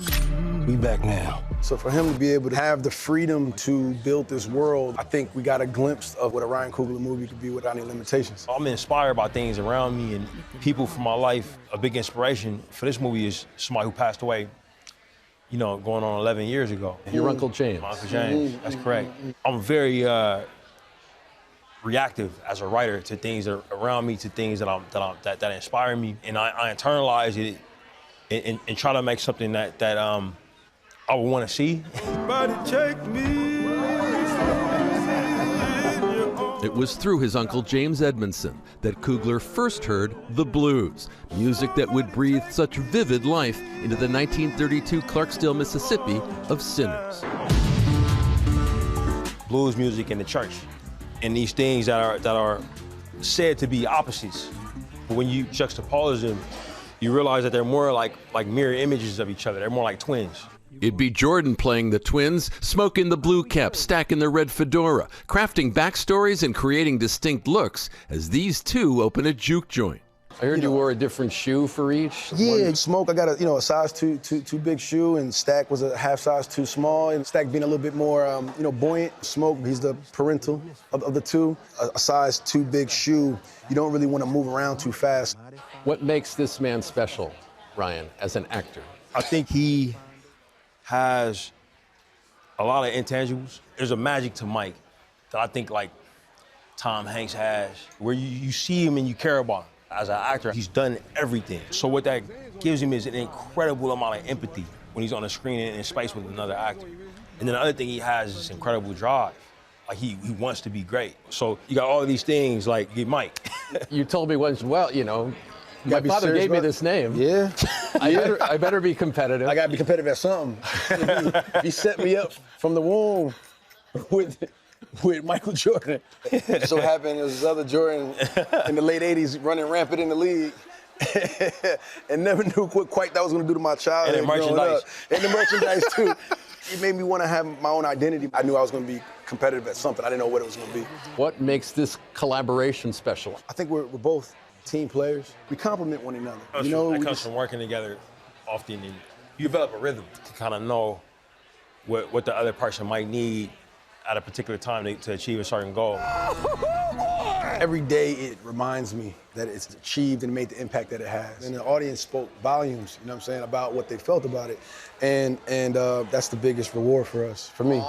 [SPEAKER 9] We back now. So for him to be able to have the freedom to build this world, I think we got a glimpse of what a Ryan Coogler movie could be without any limitations.
[SPEAKER 16] I'm inspired by things around me and people from my life. A big inspiration for this movie is somebody who passed away, going on 11 years ago.
[SPEAKER 19] Your Uncle James.
[SPEAKER 16] My Uncle James, that's correct. I'm very reactive as a writer to things that are around me, to things that inspire me, and I internalize it and try to make something that I would want to see.
[SPEAKER 7] It was through his Uncle James Edmondson that Coogler first heard the blues, music that would breathe such vivid life into the 1932 Clarksdale, Mississippi of Sinners.
[SPEAKER 16] Blues music in the church, and these things that are said to be opposites. But when you juxtapose them, you realize that they're more like mirror images of each other. They're more like twins.
[SPEAKER 7] It'd be Jordan playing the twins, smoking the blue cap, stacking the red fedora, crafting backstories and creating distinct looks as these two open a juke joint.
[SPEAKER 19] I heard you wore a different shoe for each.
[SPEAKER 9] Yeah, Smoke, I got a size too big shoe, and Stack was a half size too small. And Stack being a little bit more, buoyant. Smoke, he's the parental of the two. A size too big shoe, you don't really want to move around too fast.
[SPEAKER 19] What makes this man special, Ryan, as an actor?
[SPEAKER 16] I think he has a lot of intangibles. There's a magic to Mike that I think like Tom Hanks has, where you see him and you care about him. As an actor, he's done everything. So what that gives him is an incredible amount of empathy when he's on the screen and in space with another actor. And then the other thing he has is this incredible drive. Like he wants to be great. So you got all of these things like Mike.
[SPEAKER 19] You told me once, well, my father gave me this name.
[SPEAKER 9] Yeah.
[SPEAKER 19] I better be competitive.
[SPEAKER 9] I gotta be competitive at something. He set me up from the womb with Michael Jordan. So happened, there was this other Jordan in the late 80s running rampant in the league. And never knew quite that was gonna do to my childhood.
[SPEAKER 16] And the merchandise.
[SPEAKER 9] And the merchandise too. It made me want to have my own identity. I knew I was gonna be competitive at something. I didn't know what it was gonna be.
[SPEAKER 19] What makes this collaboration special?
[SPEAKER 9] I think we're both team players. We complement one another.
[SPEAKER 16] That comes from working together often. And you develop a rhythm to kind of know what the other person might need at a particular time to achieve a certain goal.
[SPEAKER 9] Every day it reminds me that it's achieved and made the impact that it has. And the audience spoke volumes, about what they felt about it. And that's the biggest reward for us, for me.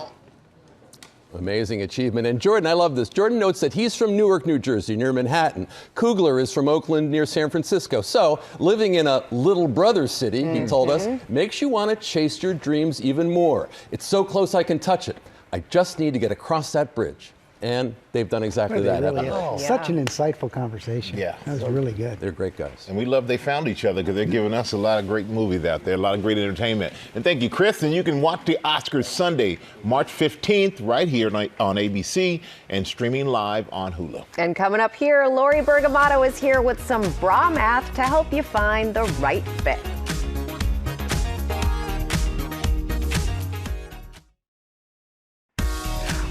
[SPEAKER 19] Amazing achievement. And Jordan, I love this. Jordan notes that he's from Newark, New Jersey, near Manhattan. Coogler is from Oakland, near San Francisco. So living in a little brother city, he told us, makes you want to chase your dreams even more. It's so close I can touch it. I just need to get across that bridge. And they've done exactly that.
[SPEAKER 4] Really Such an insightful conversation.
[SPEAKER 1] Yeah.
[SPEAKER 4] That was really good.
[SPEAKER 19] They're great guys.
[SPEAKER 1] And we love they found each other because they're giving us a lot of great movies out there, a lot of great entertainment. And thank you, Chris. And you can watch the Oscars Sunday, March 15th, right here on ABC and streaming live on Hulu.
[SPEAKER 10] And coming up here, Lori Bergamato is here with some bra math to help you find the right fit.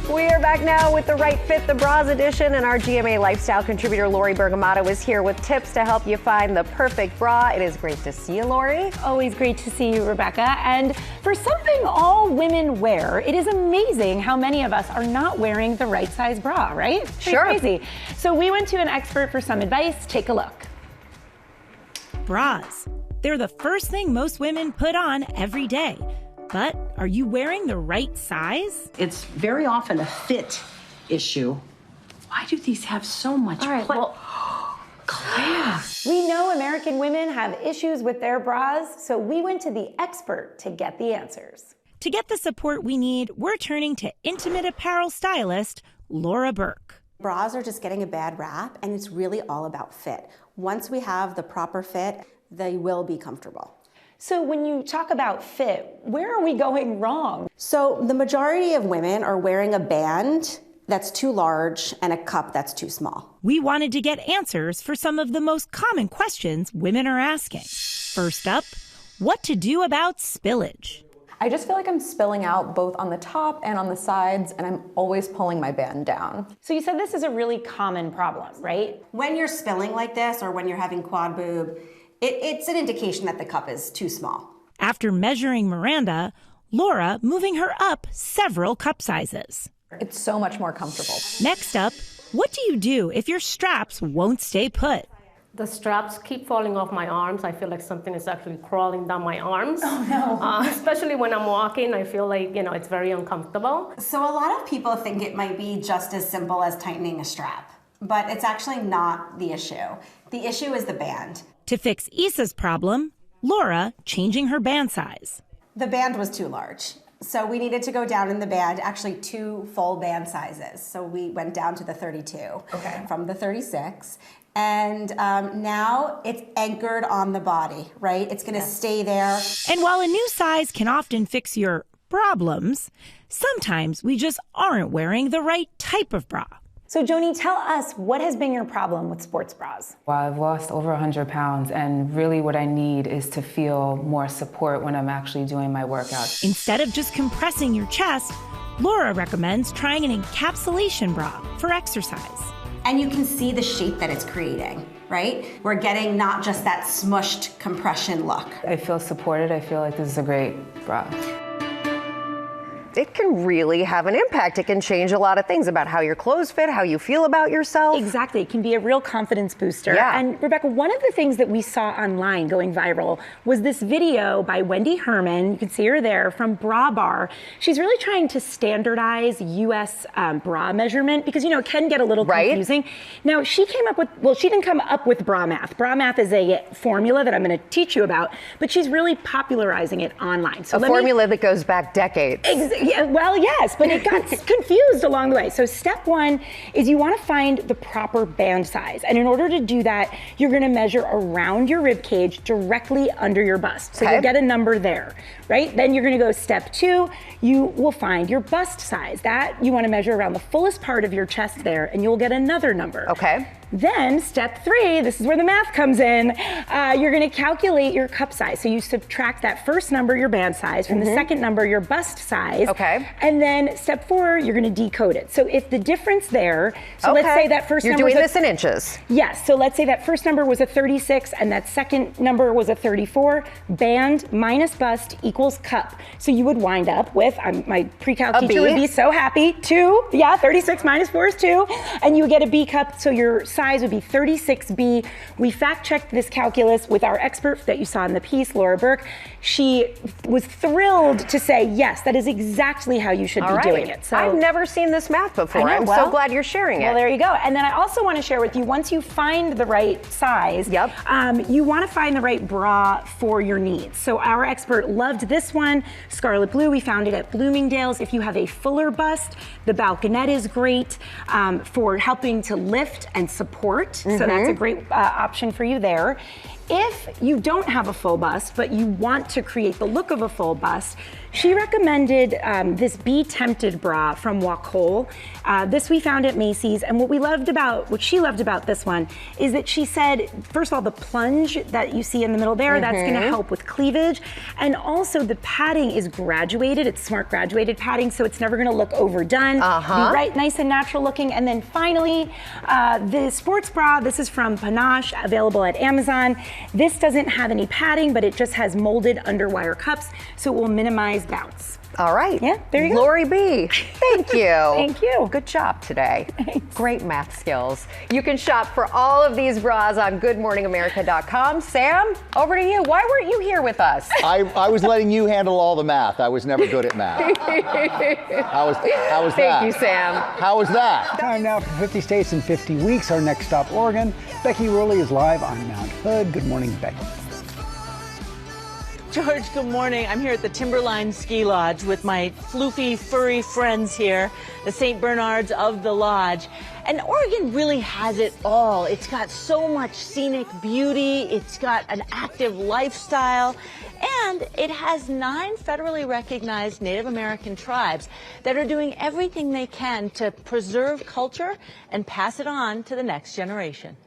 [SPEAKER 10] We're back now with the Right Fit, the Bras edition, and our GMA lifestyle contributor Lori Bergamato is here with tips to help you find the perfect bra. It is great to see you, Lori.
[SPEAKER 5] Always great to see you, Rebecca. And for something all women wear, it is amazing how many of us are not wearing the right size bra, right? Pretty crazy. So we went to an expert for some advice. Take a look.
[SPEAKER 8] Bras. They're the first thing most women put on every day. But are you wearing the right size?
[SPEAKER 11] It's very often a fit issue. Why do these have so much play?
[SPEAKER 5] Well,
[SPEAKER 11] Claire.
[SPEAKER 5] We know American women have issues with their bras, so we went to the expert to get the answers.
[SPEAKER 8] To get the support we need, we're turning to intimate apparel stylist Laura Burke.
[SPEAKER 17] Bras are just getting a bad rap, and it's really all about fit. Once we have the proper fit, they will be comfortable.
[SPEAKER 5] So when you talk about fit, where are we going wrong?
[SPEAKER 17] So the majority of women are wearing a band that's too large and a cup that's too small.
[SPEAKER 8] We wanted to get answers for some of the most common questions women are asking. First up, what to do about spillage.
[SPEAKER 20] I just feel like I'm spilling out both on the top and on the sides, and I'm always pulling my band down.
[SPEAKER 5] So you said this is a really common problem, right?
[SPEAKER 17] When you're spilling like this or when you're having quad boob, it's an indication that the cup is too small.
[SPEAKER 8] After measuring Miranda, Laura moving her up several cup sizes.
[SPEAKER 20] It's so much more comfortable.
[SPEAKER 8] Next up, what do you do if your straps won't stay put?
[SPEAKER 25] The straps keep falling off my arms. I feel like something is actually crawling down my arms.
[SPEAKER 5] Oh no.
[SPEAKER 25] Especially when I'm walking, I feel like, it's very uncomfortable.
[SPEAKER 17] So a lot of people think it might be just as simple as tightening a strap, but it's actually not the issue. The issue is the band.
[SPEAKER 8] To fix Issa's problem, Laura changing her band size.
[SPEAKER 17] The band was too large. So we needed to go down in the band, actually 2 full band sizes. So we went down to the 32 from the 36. And now it's anchored on the body, right? It's gonna stay there.
[SPEAKER 8] And while a new size can often fix your problems, sometimes we just aren't wearing the right type of bra.
[SPEAKER 5] So Joni, tell us, what has been your problem with sports bras?
[SPEAKER 26] Well, I've lost over 100 pounds, and really what I need is to feel more support when I'm actually doing my workout.
[SPEAKER 8] Instead of just compressing your chest, Laura recommends trying an encapsulation bra for exercise.
[SPEAKER 17] And you can see the shape that it's creating. right? We're getting not just that smushed compression look.
[SPEAKER 26] I feel supported. I feel like this is a great bra.
[SPEAKER 10] It can really have an impact. It can change a lot of things about how your clothes fit, how you feel about yourself.
[SPEAKER 5] Exactly. It can be a real confidence booster.
[SPEAKER 10] Yeah.
[SPEAKER 5] And Rebecca, one of the things that we saw online going viral was this video by Wendy Herman. You can see her there from Bra Bar. She's really trying to standardize U.S. Bra measurement because, you know, it can get a little confusing. Now, she came up with, well, she didn't come up with Bra Math. Bra Math is a formula that I'm going to teach you about, but she's really popularizing it online. So
[SPEAKER 10] a formula that goes back decades.
[SPEAKER 5] Yeah, well, yes, but it got confused along the way. So step one is you want to find the proper band size. And in order to do that, you're going to measure around your rib cage directly under your bust. So you'll get a number there, right? Then you're going to go step two, you will find your bust size. That you want to measure around the fullest part of your chest there, and you'll get another number.
[SPEAKER 10] Okay.
[SPEAKER 5] Then step three, this is where the math comes in, you're going to calculate your cup size. So you subtract that first number, your band size, from the second number, your bust size.
[SPEAKER 10] Okay.
[SPEAKER 5] And then step four, you're going to decode it. So if the difference there, so let's say that first number.
[SPEAKER 10] You're doing this in inches.
[SPEAKER 5] Yes. So let's say that first number was a 36 and that second number was a 34. Band minus bust equals cup. So you would wind up with, my pre-cal teacher would be so happy, 2. Yeah, 36 minus 4 is 2. And you would get a B cup. So your size would be 36B. We fact-checked this calculus with our expert that you saw in the piece, Laura Burke. She was thrilled to say, yes, that is exactly how you should be doing it. So
[SPEAKER 10] I've never seen this math before. I'm so glad you're sharing it.
[SPEAKER 5] Well, there you go. And then I also want to share with you, once you find the right size, you want to find the right bra for your needs. So our expert loved this one, Scarlet Blue. We found it at Bloomingdale's. If you have a fuller bust, the balconette is great for helping to lift and support. So that's a great option for you there. If you don't have a full bust, but you want to create the look of a full bust, she recommended this Be Tempted bra from Wacol. This we found at Macy's, and what she loved about this one is that she said, first of all, the plunge that you see in the middle there, that's gonna help with cleavage, and also the padding is graduated. It's smart graduated padding, so it's never gonna look overdone. Be right, nice and natural looking. And then finally, the sports bra, this is from Panache, available at Amazon. This doesn't have any padding, but it just has molded underwire cups, so it will minimize bounce.
[SPEAKER 10] All right.
[SPEAKER 5] Yeah, there you go.
[SPEAKER 10] Lori B, thank you.
[SPEAKER 5] Thank you.
[SPEAKER 10] Good job today.
[SPEAKER 5] Thanks.
[SPEAKER 10] Great math skills. You can shop for all of these bras on goodmorningamerica.com. Sam, over to you. Why weren't you here with us?
[SPEAKER 14] I was letting you handle all the math. I was never good at math. How was that?
[SPEAKER 10] Thank you, Sam.
[SPEAKER 14] How was that?
[SPEAKER 4] Time now for 50 states in 50 weeks. Our next stop, Oregon. Becky Worley is live on Mount Hood. Good morning, Becky.
[SPEAKER 13] George, good morning. I'm here at the Timberline Ski Lodge with my floofy, furry friends here, the St. Bernards of the Lodge. And Oregon really has it all. It's got so much scenic beauty, it's got an active lifestyle, and it has 9 federally recognized Native American tribes that are doing everything they can to preserve culture and pass it on to the next generation.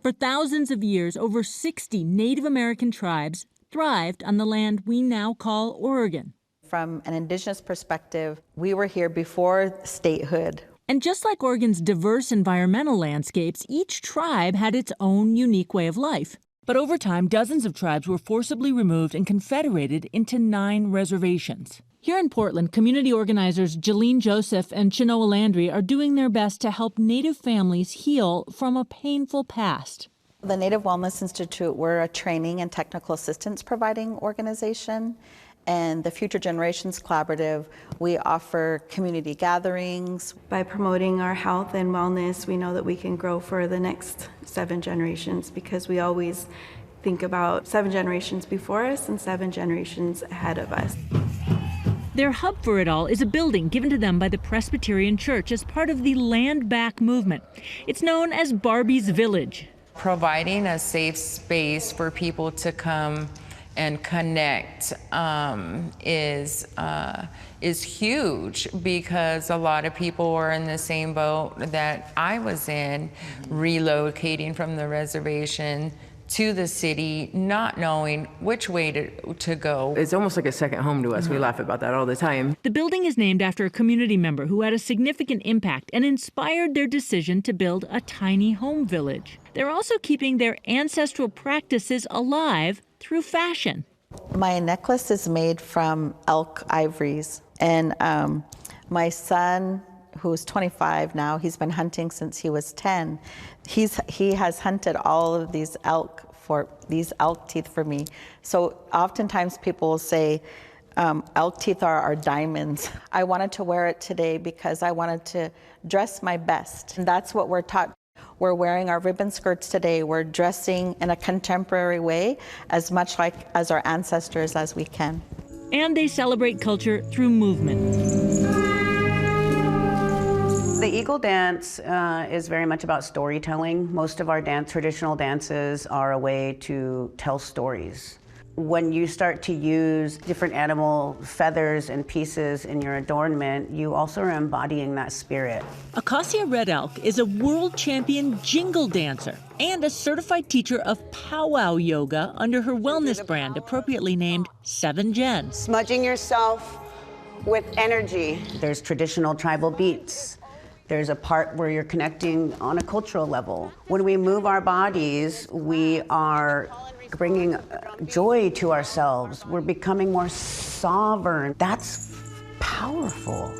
[SPEAKER 15] For thousands of years, over 60 Native American tribes thrived on the land we now call Oregon.
[SPEAKER 18] From an indigenous perspective, we were here before statehood.
[SPEAKER 15] And just like Oregon's diverse environmental landscapes, each tribe had its own unique way of life. But over time, dozens of tribes were forcibly removed and confederated into 9 reservations. Here in Portland, community organizers Jolene Joseph and Chinoa Landry are doing their best to help Native families heal from a painful past.
[SPEAKER 18] The Native Wellness Institute, we're a training and technical assistance providing organization. And the Future Generations Collaborative, we offer community gatherings.
[SPEAKER 21] By promoting our health and wellness, we know that we can grow for the next 7 generations, because we always think about 7 generations before us and 7 generations ahead of us.
[SPEAKER 15] Their hub for it all is a building given to them by the Presbyterian Church as part of the Land Back movement. It's known as Barbie's Village.
[SPEAKER 22] Providing a safe space for people to come and connect is huge, because a lot of people were in the same boat that I was in, relocating from the reservation to the city, not knowing which way to go.
[SPEAKER 23] It's almost like a second home to us. We laugh about that all the time.
[SPEAKER 15] The building is named after a community member who had a significant impact and inspired their decision to build a tiny home village. They're also keeping their ancestral practices alive through fashion.
[SPEAKER 18] My necklace is made from elk ivories, and my son, who's 25 now, he's been hunting since he was 10. He has hunted all of these elk teeth for me. So oftentimes people will say, elk teeth are our diamonds. I wanted to wear it today because I wanted to dress my best. And that's what we're taught. We're wearing our ribbon skirts today. We're dressing in a contemporary way, as much like as our ancestors as we can.
[SPEAKER 15] And they celebrate culture through movement.
[SPEAKER 2] The Eagle dance is very much about storytelling. Most of our traditional dances are a way to tell stories. When you start to use different animal feathers and pieces in your adornment, you also are embodying that spirit.
[SPEAKER 15] Acacia Red Elk is a world champion jingle dancer and a certified teacher of powwow yoga under her wellness brand, appropriately named 7 Gen.
[SPEAKER 2] Smudging yourself with energy. There's traditional tribal beats. There's a part where you're connecting on a cultural level. When we move our bodies, we are bringing joy to ourselves. We're becoming more sovereign. That's powerful.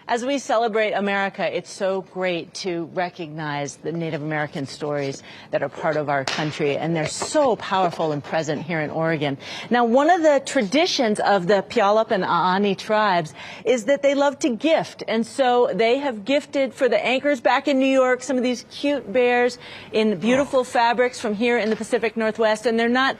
[SPEAKER 13] As we celebrate America, it's so great to recognize the Native American stories that are part of our country, and they're so powerful and present here in Oregon. Now, one of the traditions of the Puyallup and Aani tribes is that they love to gift, and so they have gifted for the anchors back in New York some of these cute bears in beautiful fabrics from here in the Pacific Northwest, and they're not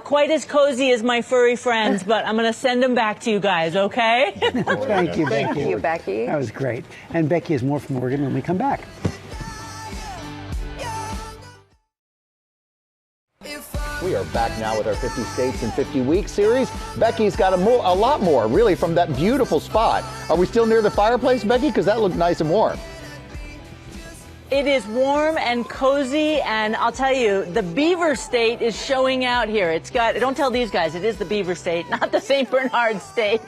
[SPEAKER 13] quite as cozy as my furry friends, but I'm going to send them back to you guys, okay?
[SPEAKER 3] Thank you, Becky.
[SPEAKER 10] Thank you, Becky.
[SPEAKER 3] That was great. And Becky has more from Oregon when we come back.
[SPEAKER 14] We are back now with our 50 States in 50 Weeks series. Becky's got a lot more, really, from that beautiful spot. Are we still near the fireplace, Becky? Because that looked nice and warm.
[SPEAKER 13] It is warm and cozy, and I'll tell you, the Beaver State is showing out here. It's got, don't tell these guys, it is the Beaver State, not the St. Bernard State.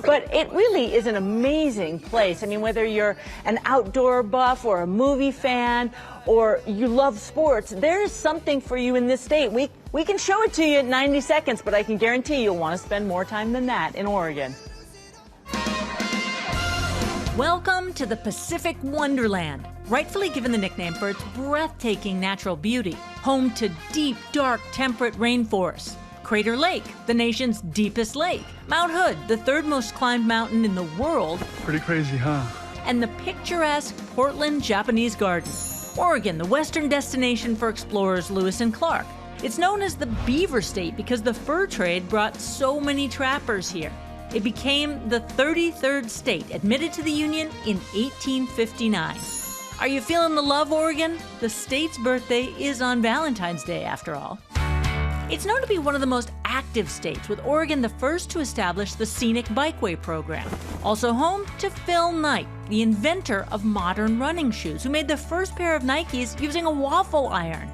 [SPEAKER 13] But it really is an amazing place. I mean, whether you're an outdoor buff or a movie fan or you love sports, there's something for you in this state. We can show it to you in 90 seconds, but I can guarantee you'll want to spend more time than that in Oregon.
[SPEAKER 15] Welcome to the Pacific Wonderland, rightfully given the nickname for its breathtaking natural beauty, home to deep, dark, temperate rainforests. Crater Lake, the nation's deepest lake. Mount Hood, the third most climbed mountain in the world.
[SPEAKER 6] Pretty crazy, huh?
[SPEAKER 15] And the picturesque Portland Japanese Garden. Oregon, the western destination for explorers Lewis and Clark. It's known as the Beaver State because the fur trade brought so many trappers here. It became the 33rd state admitted to the Union in 1859. Are you feeling the love, Oregon? The state's birthday is on Valentine's Day, after all. It's known to be one of the most active states, with Oregon the first to establish the Scenic Bikeway program. Also home to Phil Knight, the inventor of modern running shoes, who made the first pair of Nikes using a waffle iron.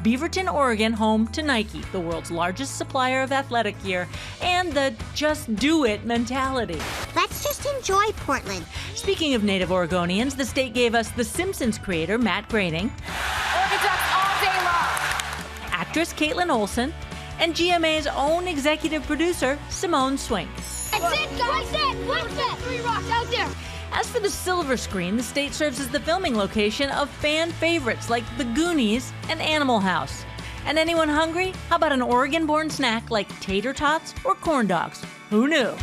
[SPEAKER 15] Beaverton, Oregon, home to Nike, the world's largest supplier of athletic gear, and the just do it mentality.
[SPEAKER 7] Let's just enjoy Portland.
[SPEAKER 15] Speaking of native Oregonians, the state gave us The Simpsons creator, Matt Groening,
[SPEAKER 7] Oregon Ducks all day long.
[SPEAKER 15] actress Caitlin Olsen, and GMA's own executive producer, Simone Swink.
[SPEAKER 7] That's it, guys. What's that? 3 rocks out there.
[SPEAKER 15] As for the silver screen, the state serves as the filming location of fan favorites like The Goonies and Animal House. And anyone hungry? How about an Oregon-born snack like tater tots or corn dogs? Who knew?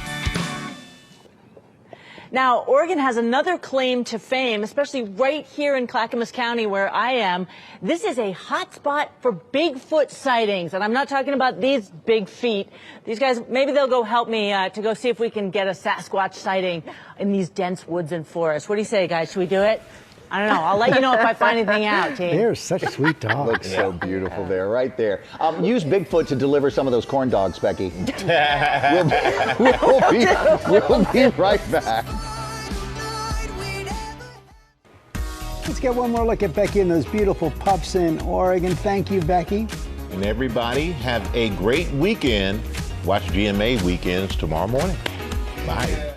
[SPEAKER 13] Now, Oregon has another claim to fame, especially right here in Clackamas County where I am. This is a hot spot for Bigfoot sightings, and I'm not talking about these big feet. These guys, maybe they'll go help me to go see if we can get a Sasquatch sighting in these dense woods and forests. What do you say, guys? Should we do it? I don't know. I'll let you know if I find anything out, team.
[SPEAKER 3] They're such sweet dogs.
[SPEAKER 14] Looks so beautiful there, right there. Use Bigfoot to deliver some of those corn dogs, Becky. we'll be right back.
[SPEAKER 3] Let's get one more look at Becky and those beautiful pups in Oregon. Thank you, Becky.
[SPEAKER 1] And everybody, have a great weekend. Watch GMA Weekends tomorrow morning. Bye.